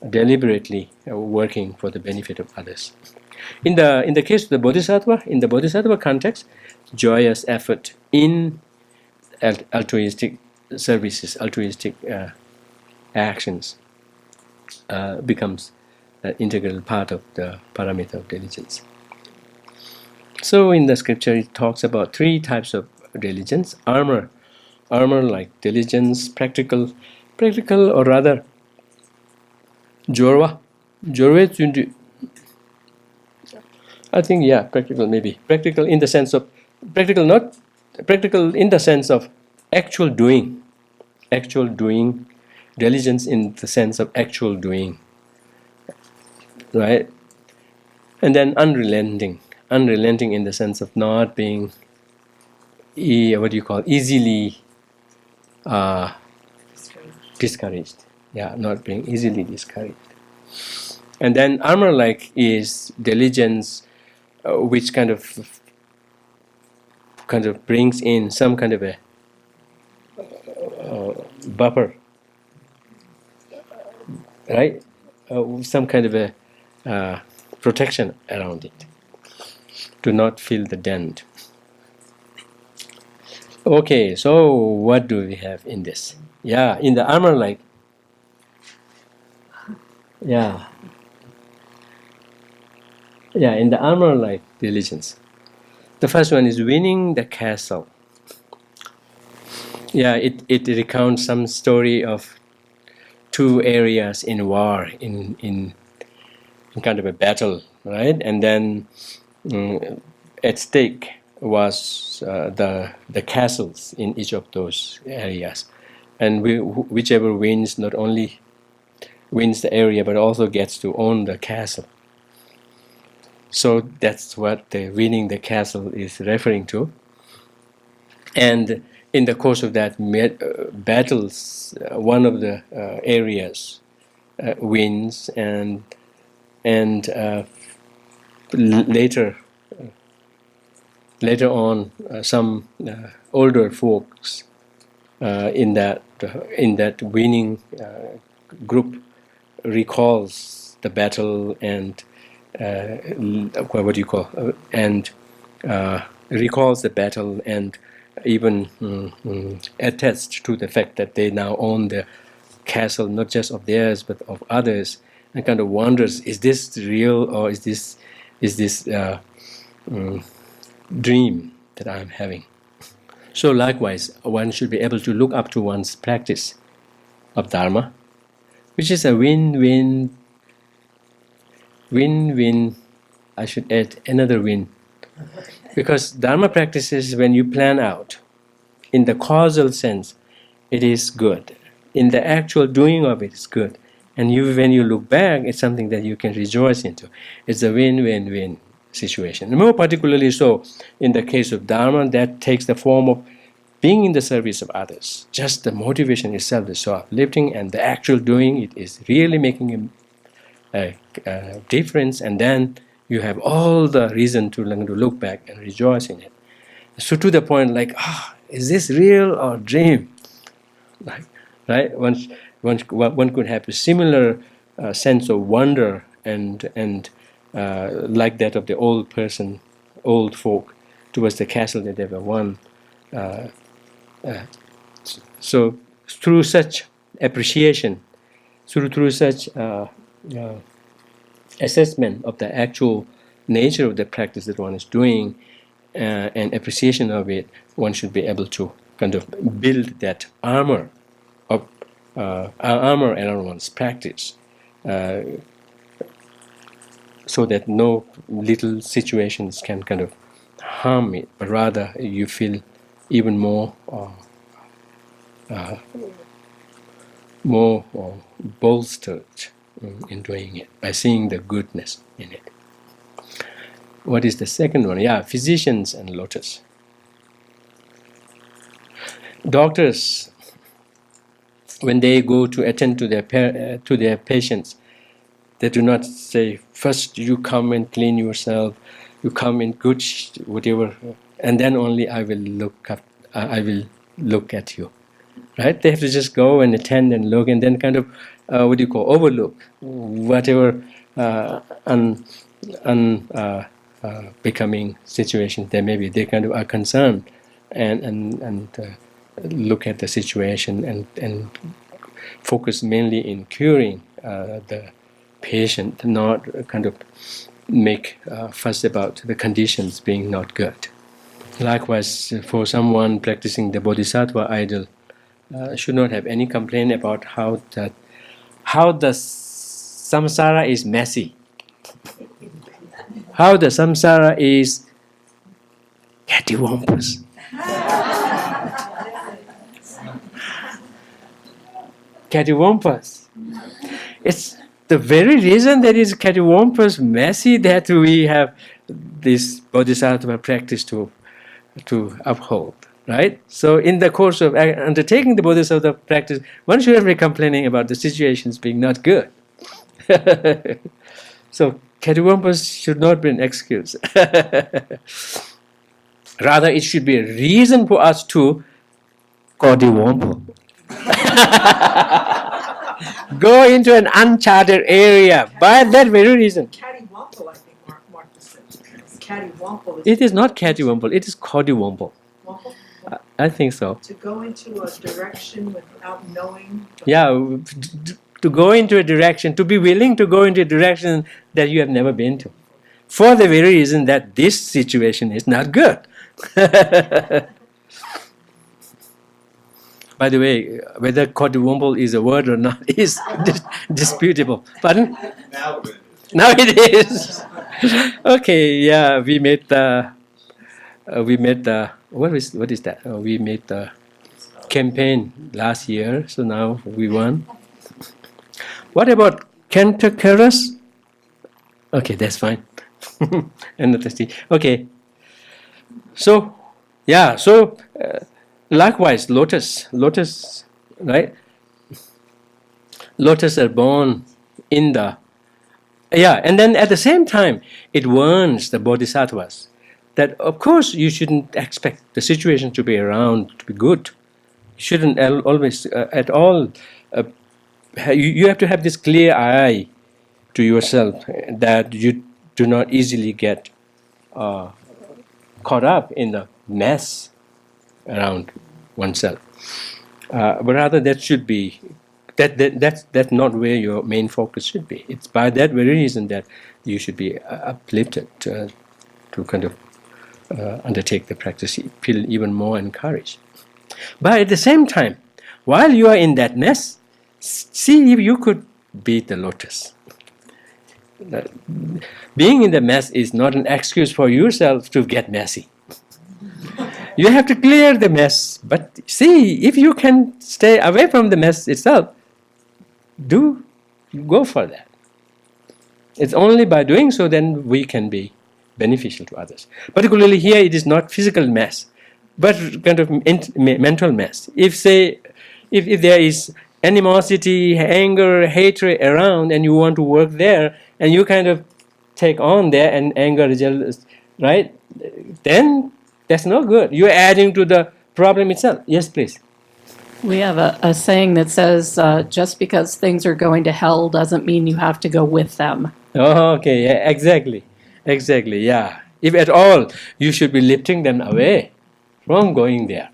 deliberately working for the benefit of others. In the case of the bodhisattva, in the bodhisattva context, joyous effort in altruistic services, altruistic actions becomes an integral part of the paramita of diligence. So in the scripture, it talks about three types of diligence: armor like diligence, practical, or rather, jorwa tsundu. I think practical maybe practical in the sense of practical, not practical in the sense of actual doing, diligence in the sense of actual doing, right? And then unrelenting in the sense of not being easily discouraged. Not being easily discouraged. And then armor like is diligence, which kind of brings in some kind of a buffer, right? Some kind of a protection around it, to not feel the dent. Okay, so what do we have in this? In the armor like, in the armor like diligence. The first one is winning the castle. It recounts some story of two areas in war, in kind of a battle, right? And then at stake was the castles in each of those areas, and whichever wins not only wins the area but also gets to own the castle. So that's what the winning the castle is referring to. And in the course of that battles, one of the areas wins, and later on, some older folks in that winning group recalls the battle and recalls the battle and even attest to the fact that they now own the castle, not just of theirs but of others, and kind of wonders: is this real, or is this dream that I'm having? So likewise, one should be able to look up to one's practice of Dharma, which is a win-win. I should add another win, because Dharma practices, when you plan out, in the causal sense, it is good. In the actual doing of it, it's good. And when you look back, it's something that you can rejoice into. It's a win-win-win situation. And more particularly so in the case of Dharma, that takes the form of being in the service of others. Just the motivation itself is so uplifting, and the actual doing it is really making a difference, and then you have all the reason to look back and rejoice in it. So to the point, like, is this real or dream? Right? One could have a similar sense of wonder and like that of the old folk towards the castle that they were won. So through such appreciation, through such assessment of the actual nature of the practice that one is doing and appreciation of it, one should be able to kind of build that armor around one's practice, so that no little situations can kind of harm it, but rather you feel even more bolstered in doing it by seeing the goodness in it. What is the second one? Yeah, physicians and lotus. Doctors, when they go to attend to their patients, they do not say, first you come and clean yourself, you come in good whatever, and then only I will look at you. Right? They have to just go and attend and look, and then kind of overlook whatever becoming situations there may be. They kind of are concerned and look at the situation and focus mainly in curing the patient, not kind of make fuss about the conditions being not good. Likewise, for someone practicing the Bodhisattva ideal, should not have any complaint about how the samsara is messy, how the samsara is cattywampus. Cattywampus. It's the very reason that is cattywampus messy that we have this Bodhisattva practice to uphold. Right? So in the course of undertaking the Bodhisattva practice, one shouldn't be complaining about the situations being not good. So cattywampus should not be an excuse. Rather, it should be a reason for us to cottywomple. Go into an uncharted area by that very reason. Cattywomple, I think Mark said. Cattywomple. It is not cattywampus, it is cottywomple. I think so. To go into a direction without knowing. Yeah, to go into a direction, to be willing to go into a direction that you have never been to, for the very reason that this situation is not good. By the way, whether cottywomple is a word or not is disputable. Pardon? Now it is. Now it is. Okay, yeah, we made the what is that? We made the campaign last year, so now we won. What about Cantacarus? Okay, that's fine. Another thing. Okay, so yeah, so likewise, lotus, right? Lotus are born in the and then at the same time, it warns the bodhisattvas that of course you shouldn't expect the situation to be around to be good. You shouldn't always at all. You have to have this clear eye to yourself that you do not easily get caught up in the mess around oneself. But rather, that should be that's not where your main focus should be. It's by that very reason that you should be uplifted to kind of undertake the practice, feel even more encouraged. But at the same time, while you are in that mess, see if you could beat the lotus. Being in the mess is not an excuse for yourself to get messy. You have to clear the mess, but see if you can stay away from the mess itself. Do go for that. It's only by doing so then we can be beneficial to others. Particularly here, it is not physical mess, but kind of mental mess. If there is animosity, anger, hatred around, and you want to work there, and you kind of take on there and anger, jealous, right? Then that's not good. You're adding to the problem itself. Yes, please. We have a saying that says, just because things are going to hell doesn't mean you have to go with them. Oh, okay, yeah, exactly, yeah. If at all, you should be lifting them away from going there.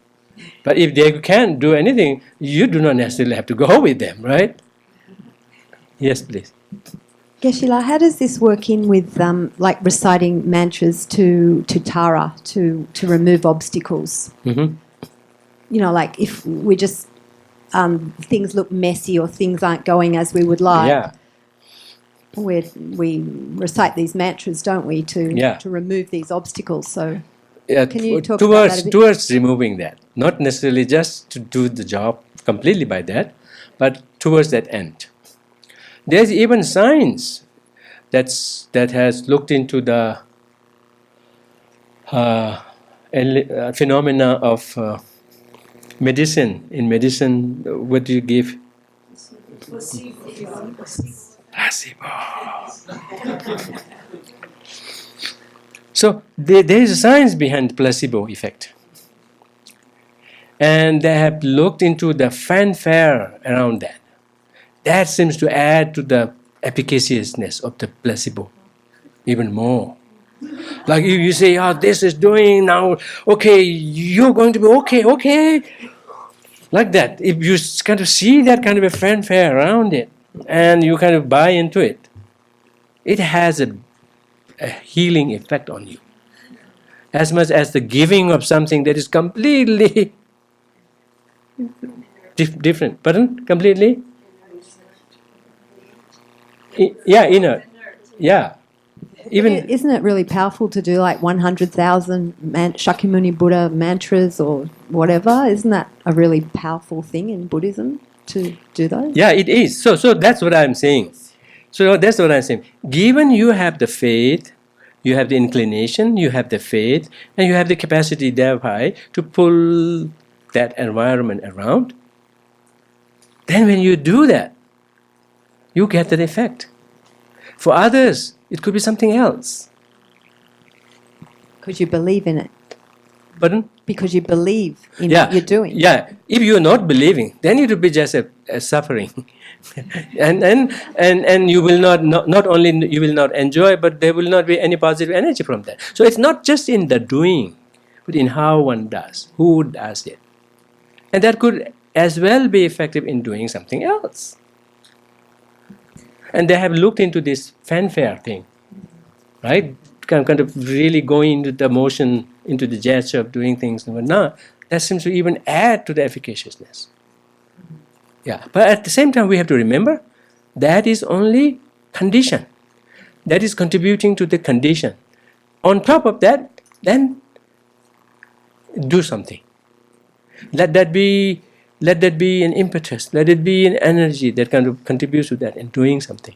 But if they can't do anything, you do not necessarily have to go with them, right? Yes, please. Geshe, how does this work in with like reciting mantras to Tara to remove obstacles? Mm-hmm. You know, like if we just things look messy or things aren't going as we would like. Yeah. We recite these mantras, don't we, to remove these obstacles? So can you talk about that a bit? Towards removing that, not necessarily just to do the job completely by that, but towards that end. There's even science that has looked into the phenomena of medicine. In medicine, what do you give? Placebo. So there is a science behind placebo effect. And they have looked into the fanfare around that. That seems to add to the efficaciousness of the placebo even more. Like if you say, this is doing now, okay, you're going to be okay. Like that. If you kind of see that kind of a fanfare around it, and you kind of buy into it, it has a healing effect on you. As much as the giving of something that is completely different. Pardon? Completely? Inner. Yeah. Even Isn't it really powerful to do like 100,000 Shakyamuni Buddha mantras or whatever? Isn't that a really powerful thing in Buddhism to do those? Yeah, it is. So that's what I'm saying. Given you have the faith, you have the inclination, you have the faith, and you have the capacity thereby to pull that environment around, then when you do that, you get that effect. For others, it could be something else. Because you believe in it. Pardon? Because you believe in what you're doing. Yeah. If you're not believing, then it will be just a suffering. and you will not only you will not enjoy, but there will not be any positive energy from that. So it's not just in the doing, but in how one does, who does it. And that could as well be effective in doing something else. And they have looked into this fanfare thing, right? Kind of really going into the motion, into the gesture of doing things and whatnot. That seems to even add to the efficaciousness. Yeah, but at the same time, we have to remember that is only condition. that is contributing to the condition. On top of that, then do something. Let that be an impetus. Let it be an energy that kind of contributes to that and doing something.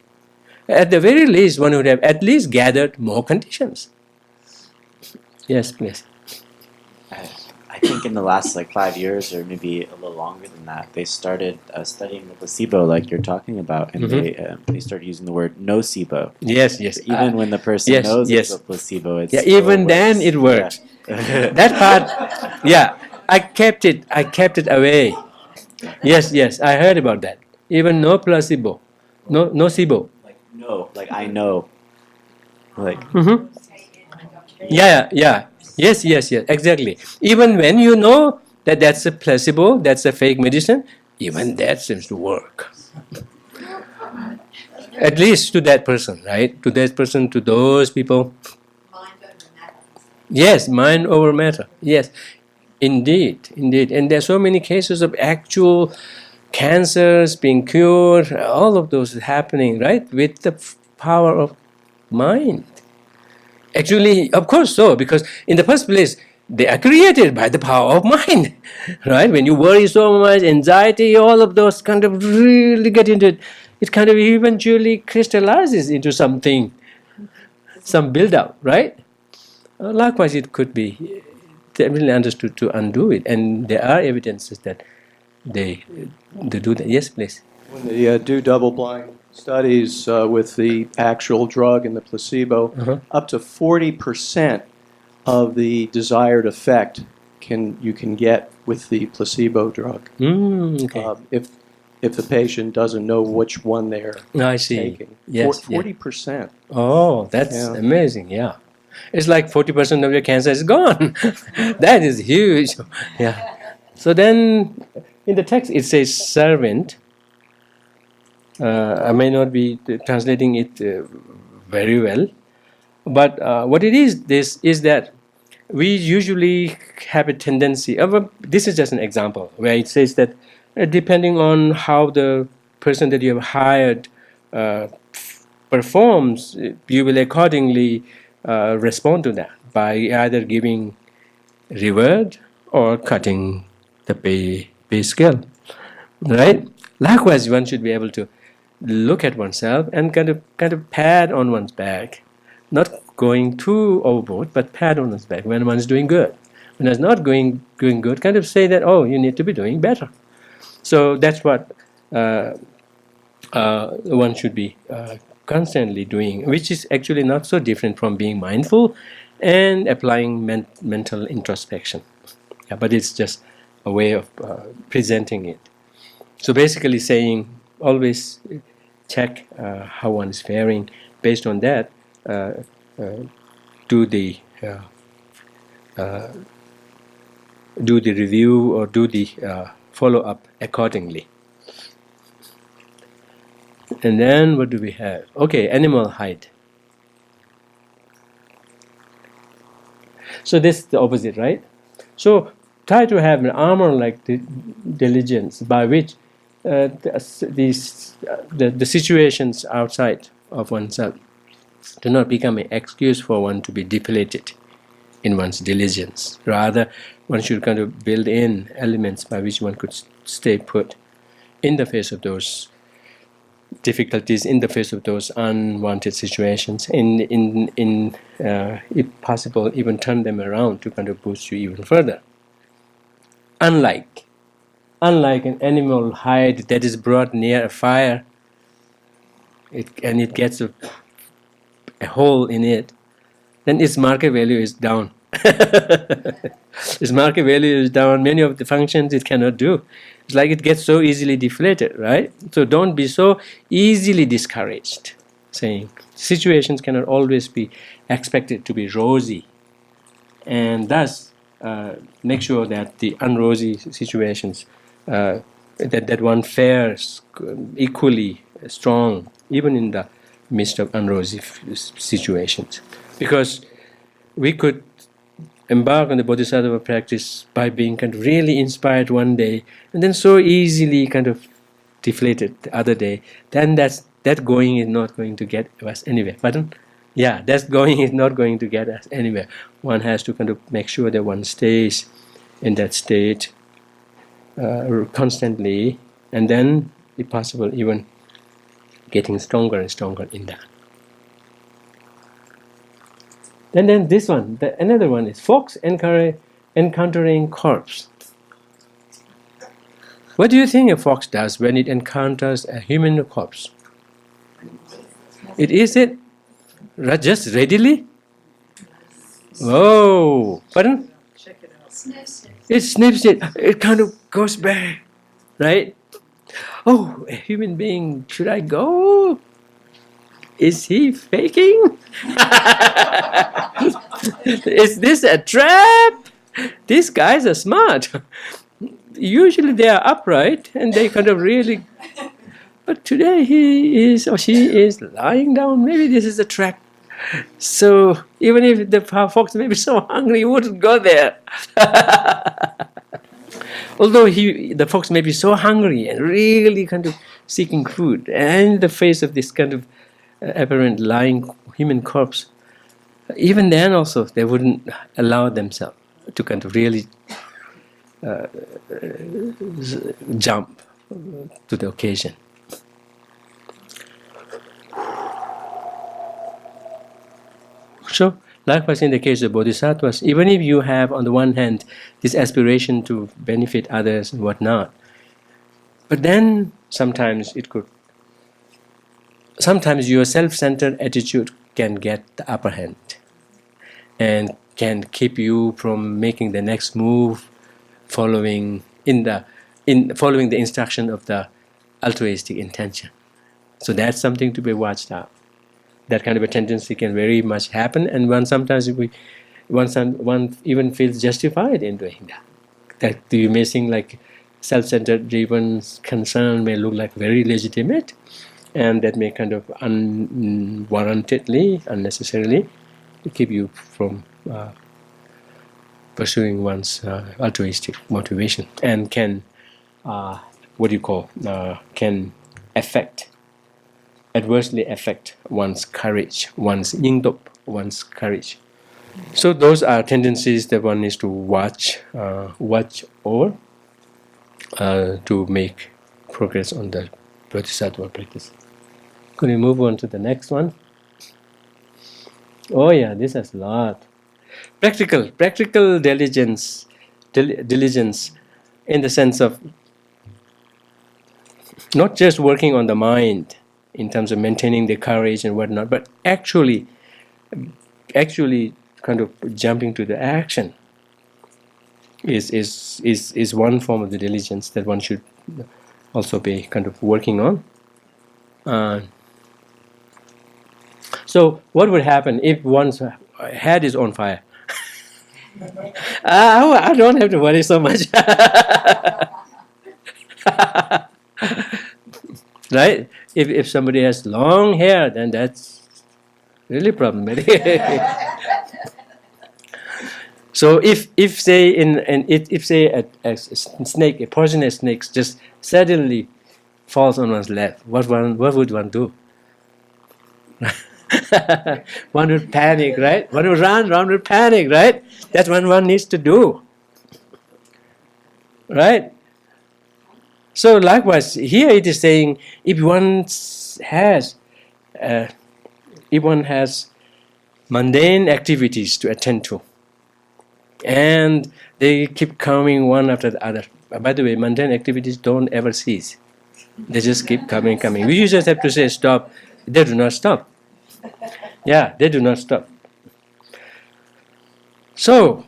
At the very least, one would have at least gathered more conditions. Yes, please. I think in the last 5 years, or maybe a little longer than that, they started studying the placebo, like you're talking about, and they started using the word nocebo. Yes. Even when the person knows it's a placebo, it's even then it works. Yeah. That part, I kept it away. Yes, I heard about that. Even no placebo, no nocebo. I know. Yes, exactly. Even when you know that that's a placebo, that's a fake medicine, even that seems to work. At least to that person, right? To that person, to those people. Yes, mind over matter. Yes, indeed. And there are so many cases of actual cancers being cured, all of those happening, right? With the power of mind. Actually, of course so, because in the first place, they are created by the power of mind, right? When you worry so much, anxiety, all of those kind of really get into it, it kind of eventually crystallizes into something, some build-up, right? Likewise, it could be definitely understood to undo it, and there are evidences that they do that. Yes, please. When they do double-blind studies with the actual drug and the placebo, up to 40% of the desired effect you can get with the placebo drug. Okay. If the patient doesn't know which one they're taking. Yes, 40%. Oh, that's amazing. Yeah. It's like 40% of your cancer is gone. That is huge. Yeah. So then in the text it says servant. I may not be translating it very well, but what it is that we usually have a tendency of this is just an example where it says that depending on how the person that you have hired performs, you will accordingly respond to that by either giving reward or cutting the pay scale, right? Likewise, one should be able to look at oneself and kind of pat on one's back, not going too overboard, but pat on one's back when one's doing good. When it's not going good, kind of say that, oh, you need to be doing better. So that's what one should be constantly doing, which is actually not so different from being mindful and applying mental introspection. Yeah, but it's just a way of presenting it. So basically saying, always check how one is faring. Based on that, do the review or do the follow-up accordingly. And then what do we have? Okay, animal hide. So this is the opposite, right? So try to have an armor like the diligence by which the situations outside of oneself do not become an excuse for one to be depleted in one's diligence. Rather, one should kind of build in elements by which one could stay put in the face of those difficulties, in the face of those unwanted situations, if possible, even turn them around to kind of boost you even further. Unlike an animal hide that is brought near a fire, and it gets a hole in it, then its market value is down. Its market value is down. Many of the functions it cannot do. It's like it gets so easily deflated, right? So don't be so easily discouraged. Saying situations cannot always be expected to be rosy, and thus make sure that the unrosy situations that one fares equally strong, even in the midst of unrosy situations, because we could embark on the bodhisattva practice by being kind of really inspired one day and then so easily kind of deflated the other day. Then that's that going is not going to get us anywhere. Pardon? Yeah, that going is not going to get us anywhere. One has to kind of make sure that one stays in that state constantly, and then, if possible, even getting stronger and stronger in that. And then this one, another one is fox encountering corpse. What do you think a fox does when it encounters a human corpse? It eats it just readily? Oh, pardon? Check it out. Sniffs it. It sniffs it. It kind of goes back, right? Oh, a human being, should I go? Is he faking? Is this a trap? These guys are smart. Usually they are upright and they kind of really, but today he is or she is lying down. Maybe this is a trap. So even if the fox may be so hungry, he wouldn't go there. Although the fox may be so hungry and really kind of seeking food, and in the face of this kind of apparent lying human corpse, even then also they wouldn't allow themselves to kind of really jump to the occasion. So, likewise in the case of bodhisattvas, even if you have on the one hand this aspiration to benefit others and whatnot, but then sometimes your self-centered attitude can get the upper hand and can keep you from making the next move following the instruction of the altruistic intention. So that's something to be watched out. That kind of a tendency can very much happen, and one even feels justified in doing that. That you may think like self-centered driven concern may look like very legitimate, and that may kind of unwarrantedly, unnecessarily keep you from pursuing one's altruistic motivation, and can can adversely affect one's courage, one's yingdop, one's courage. So those are tendencies that one needs to watch over to make progress on the bodhisattva practice. Could we move on to the next one? Oh yeah, this has a lot. Practical diligence in the sense of not just working on the mind in terms of maintaining the courage and whatnot, but actually kind of jumping to the action is one form of the diligence that one should also be kind of working on. So what would happen if one's head is on fire? I don't have to worry so much. Right? If somebody has long hair, then that's really problematic. So if say a snake, a poisonous snake, just suddenly falls on one's lap, what would one do? One would panic, right? One would run, one would panic, right? That's what one needs to do, right? So likewise, here it is saying if one has mundane activities to attend to, and they keep coming one after the other. By the way, mundane activities don't ever cease; they just keep coming. We just have to say stop. They do not stop. Yeah, they do not stop. So,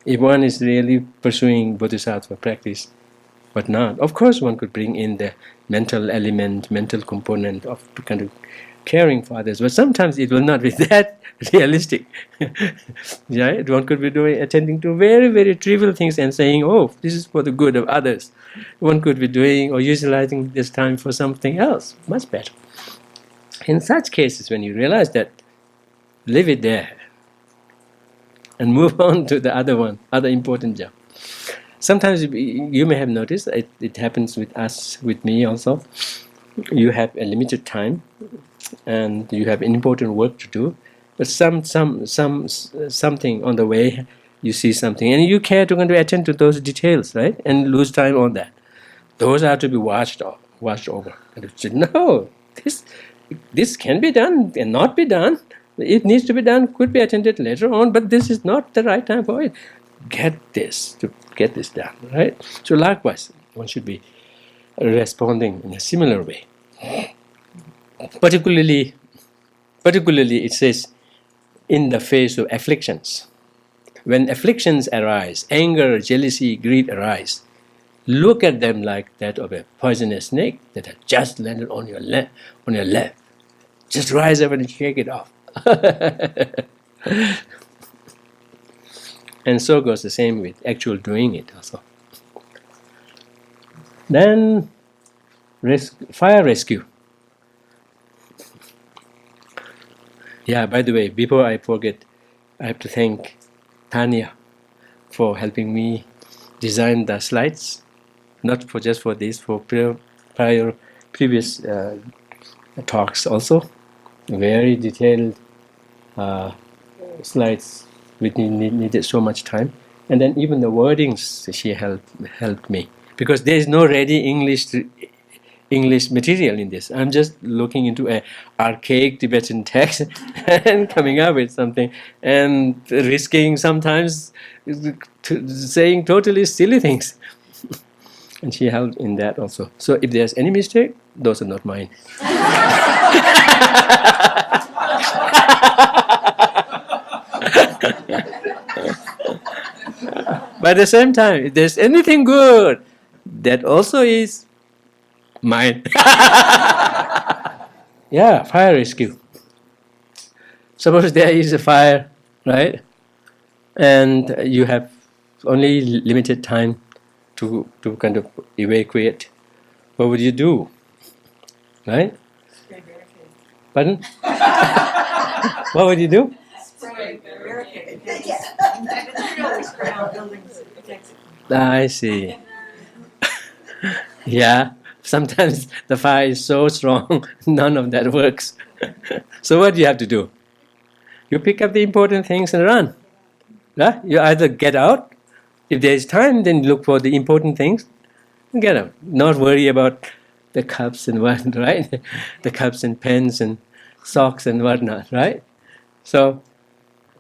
if one is really pursuing bodhisattva practice, but not, of course one could bring in the mental element, mental component of kind of caring for others, but sometimes it will not be that realistic. Right? One could be attending to very, very trivial things and saying, oh, this is for the good of others. One could be doing or utilizing this time for something else, much better. In such cases, when you realize that, leave it there and move on to the other important job. Sometimes you may have noticed, it happens with me also. you have a limited time and you have important work to do, but something on the way, you see something and you care to kind of attend to those details, right? And lose time on that. Those are to be watched over. And you say, no, this can be done and not be done. It needs to be done, could be attended later on, but this is not the right time for it. Get this done, right? So likewise, one should be responding in a similar way. Particularly it says, in the face of afflictions. When afflictions arise, anger, jealousy, greed arise, look at them like that of a poisonous snake that has just landed on your lap. Just rise up and shake it off. And so goes the same with actual doing it also. Then fire rescue. Yeah, by the way, before I forget, I have to thank Tanya for helping me design the slides, not for just for this, for previous talks also. Very detailed slides which needed so much time. And then even the wordings, she helped me. Because there is no ready English material in this. I'm just looking into an archaic Tibetan text and coming up with something and risking sometimes saying totally silly things. And she helped in that also. So if there's any mistake, those are not mine. But at the same time, if there's anything good, that also is mine. Yeah, fire rescue. Suppose there is a fire, right? And you have only limited time to kind of evacuate. What would you do? Right? Spray barricade. Pardon? What would you do? Spray barricade. Material spray on buildings. It protects it. I see. Yeah, sometimes the fire is so strong, none of that works. So what do you have to do? You pick up the important things and run. Yeah? You either get out, if there is time, then look for the important things and get out. Not worry about the cups and what, right? The cups and pens and socks and whatnot, right? So,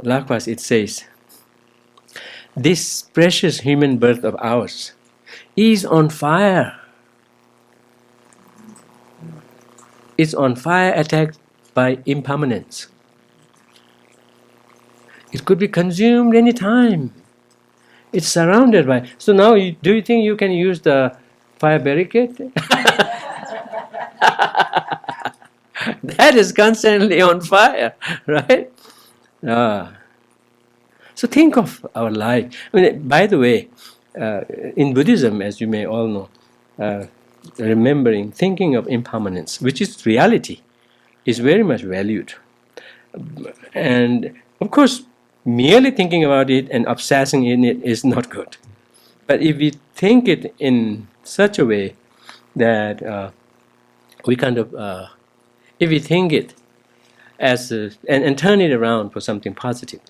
likewise it says, this precious human birth of ours is on fire. It's on fire, attacked by impermanence. It could be consumed any time. It's surrounded by. So now, do you think you can use the fire barricade? That is constantly on fire, right? So think of our life. I mean, by the way, in Buddhism, as you may all know, thinking of impermanence, which is reality, is very much valued. And of course, merely thinking about it and obsessing in it is not good. But if we think it in such a way that we kind of, if we think it as and turn it around for something positive,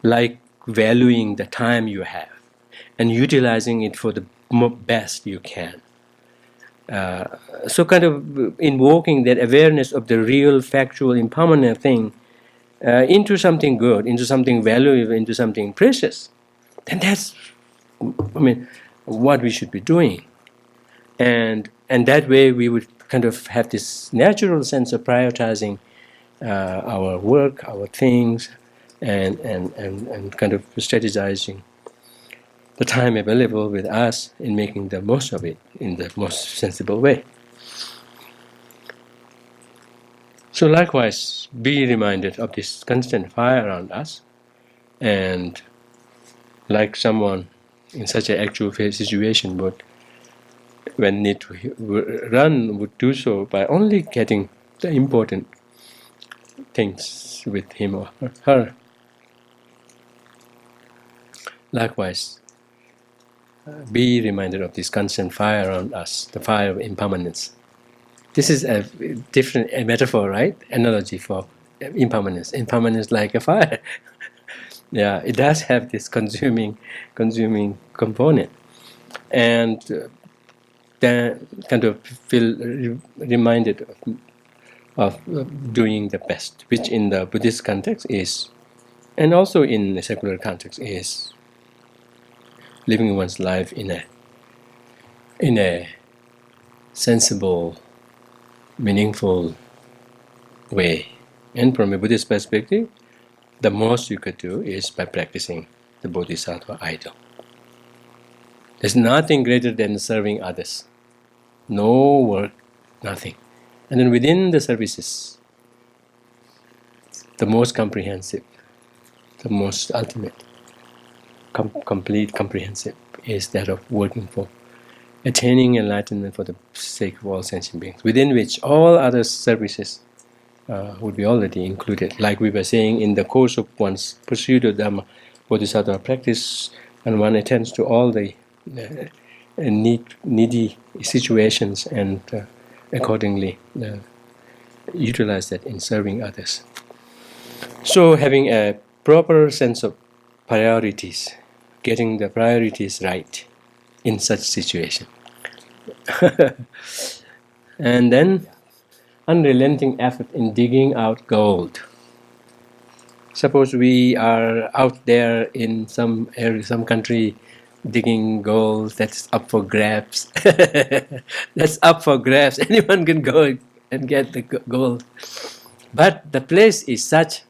like valuing the time you have and utilizing it for the best you can. So kind of invoking that awareness of the real, factual, impermanent thing into something good, into something valuable, into something precious, then that's, I mean, what we should be doing. And that way we would kind of have this natural sense of prioritizing our work, our things, and kind of strategizing the time available with us in making the most of it in the most sensible way. So likewise, be reminded of this constant fire around us, and like someone in such an actual situation would, when need to run, would do so by only getting the important things with him or her. Likewise, be reminded of this constant fire around us, the fire of impermanence. This is a different a metaphor, right? Analogy for impermanence. Impermanence like a fire. Yeah, it does have this consuming component, and then kind of feel reminded of doing the best, which in the Buddhist context is, and also in the secular context is, living one's life in a sensible, meaningful way. And from a Buddhist perspective, the most you could do is by practicing the Bodhisattva ideal. There's nothing greater than serving others. No work, nothing. And then within the services, the most comprehensive, the most ultimate, complete, comprehensive is that of working for attaining enlightenment for the sake of all sentient beings, within which all other services would be already included. Like we were saying, in the course of one's pursuit of Dharma, Bodhisattva practice, and one attends to all the needy situations and accordingly utilize that in serving others. So having a proper sense of priorities, getting the priorities right in such situation. And then unrelenting effort in digging out gold. Suppose we are out there in some area, some country, digging gold that's up for grabs. That's up for grabs. Anyone can go and get the gold. But the place is such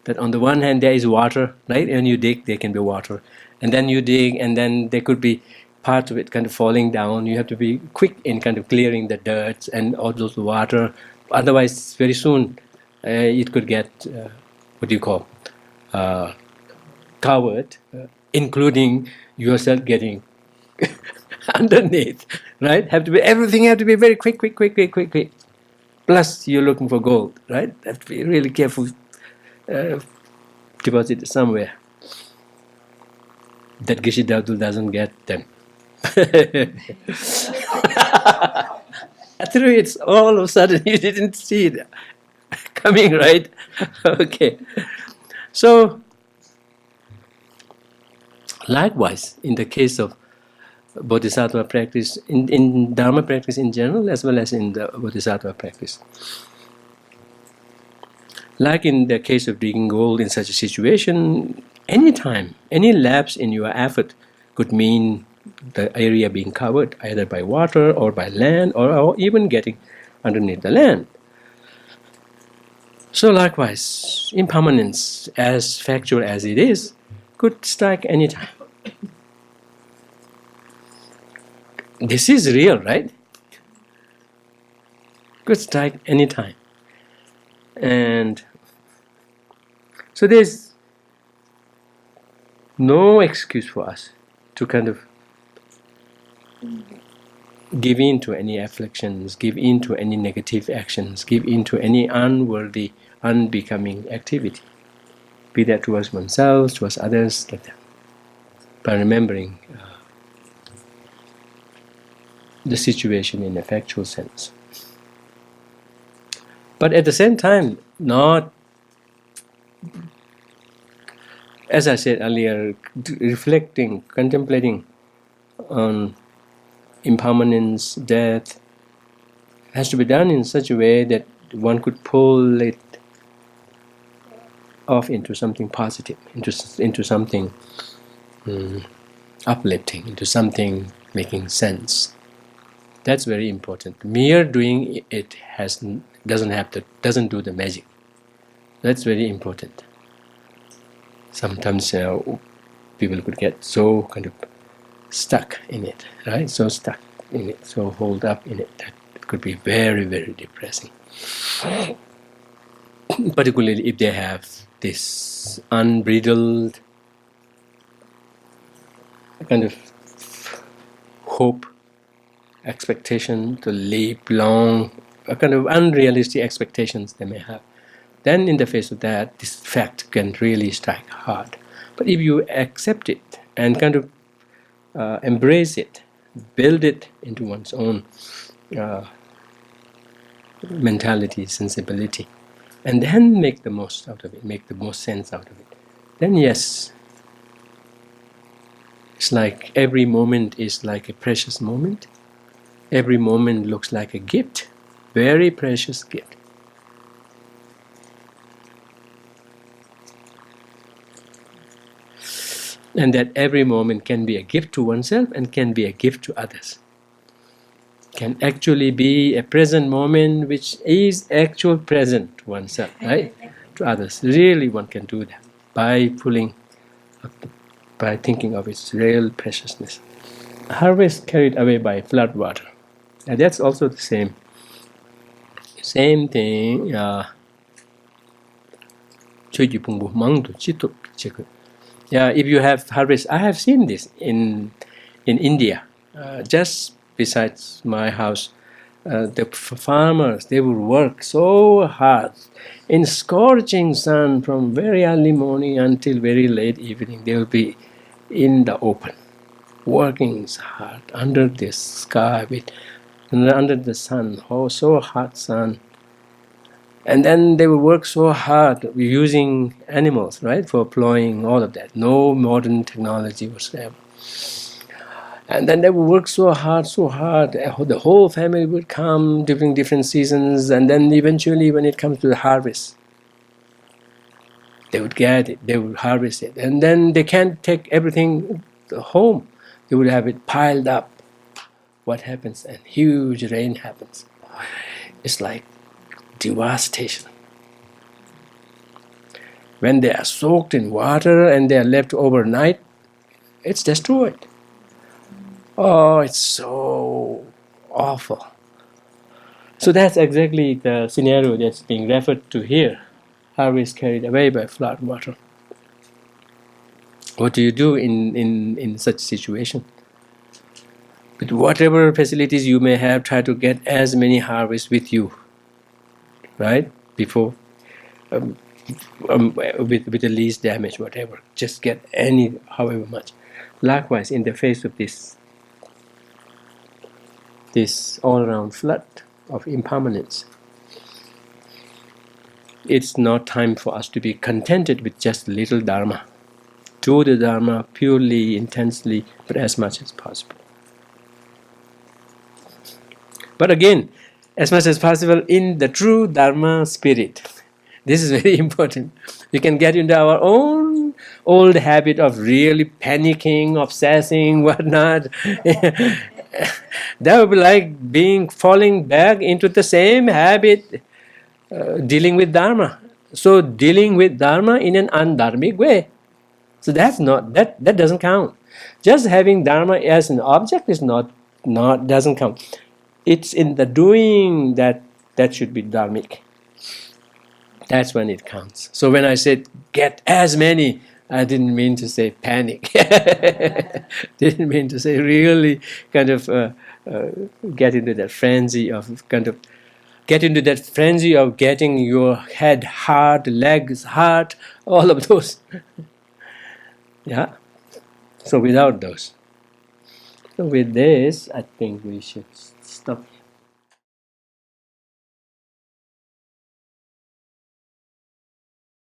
that on the one hand there is water, right? And you dig, there can be water. And then you dig, and then there could be part of it kind of falling down. You have to be quick in kind of clearing the dirt and all those water. Otherwise, very soon, it could get, covered, including yourself getting underneath, right? Everything have to be very quick. Plus, you're looking for gold, right? Have to be really careful. Deposit it somewhere that Geshe Dadul doesn't get them. Through it's all of a sudden you didn't see it coming, right? Okay. So, likewise, in the case of Bodhisattva practice, in Dharma practice in general, as well as in the Bodhisattva practice. Like in the case of digging gold in such a situation, any time, any lapse in your effort could mean the area being covered either by water or by land or even getting underneath the land. So likewise, impermanence, as factual as it is, could strike any time. This is real, right? Could strike any time. And so there's no excuse for us to kind of give in to any afflictions, give in to any negative actions, give in to any unworthy, unbecoming activity, be that towards oneself, towards others, like that. By remembering the situation in a factual sense. But at the same time, not, as I said earlier, reflecting, contemplating on impermanence, death, has to be done in such a way that one could pull it off into something positive, into something uplifting, into something making sense. That's very important. Mere doing it doesn't do the magic. That's very important. Sometimes people could get so kind of stuck in it, right? So stuck in it, so hold up in it, that it could be very, very depressing. Particularly if they have this unbridled kind of hope, expectation to live long, a kind of unrealistic expectations they may have. Then in the face of that, this fact can really strike hard. But if you accept it and kind of embrace it, build it into one's own mentality, sensibility, and then make the most out of it, make the most sense out of it. Then yes, it's like every moment is like a precious moment. Every moment looks like a gift, very precious gift. And that every moment can be a gift to oneself and can be a gift to others. Can actually be a present moment which is actual present to oneself, right? To others. Really one can do that by by thinking of its real preciousness. Harvest carried away by flood water. And that's also the same. Same thing. Yeah, if you have harvest, I have seen this in India, just besides my house. The farmers, they would work so hard in scorching sun from very early morning until very late evening. They will be in the open, working hard under the sky, under the sun, oh, so hot sun. And then they will work so hard using animals, right, for plowing, all of that. No modern technology whatsoever. And then they would work so hard, so hard. The whole family would come during different seasons, and then eventually when it comes to the harvest, they would get it, they would harvest it. And then they can't take everything home. They would have it piled up. What happens? And huge rain happens. It's like devastation. When they are soaked in water and they are left overnight, it's destroyed. Oh, it's so awful. So that's exactly the scenario that's being referred to here. Harvest carried away by flood water. What do you do in such situation? With whatever facilities you may have, try to get as many harvests with you, right? Before, with the least damage, whatever. Just get any, however much. Likewise, in the face of this all-around flood of impermanence, it's not time for us to be contented with just little Dharma. Do the Dharma purely, intensely, but as much as possible. But again, as much as possible in the true Dharma spirit. This is very important. We can get into our own old habit of really panicking, obsessing, whatnot. That would be like falling back into the same habit, dealing with Dharma. So dealing with Dharma in an undharmic way. So that doesn't count. Just having Dharma as an object is doesn't count. It's in the doing that should be dharmic. That's when it counts. So when I said get as many, I didn't mean to say panic. Didn't mean to say really kind of get into that frenzy of getting your head hard, legs hard, all of those. Yeah. So without those. So with this, I think we should stop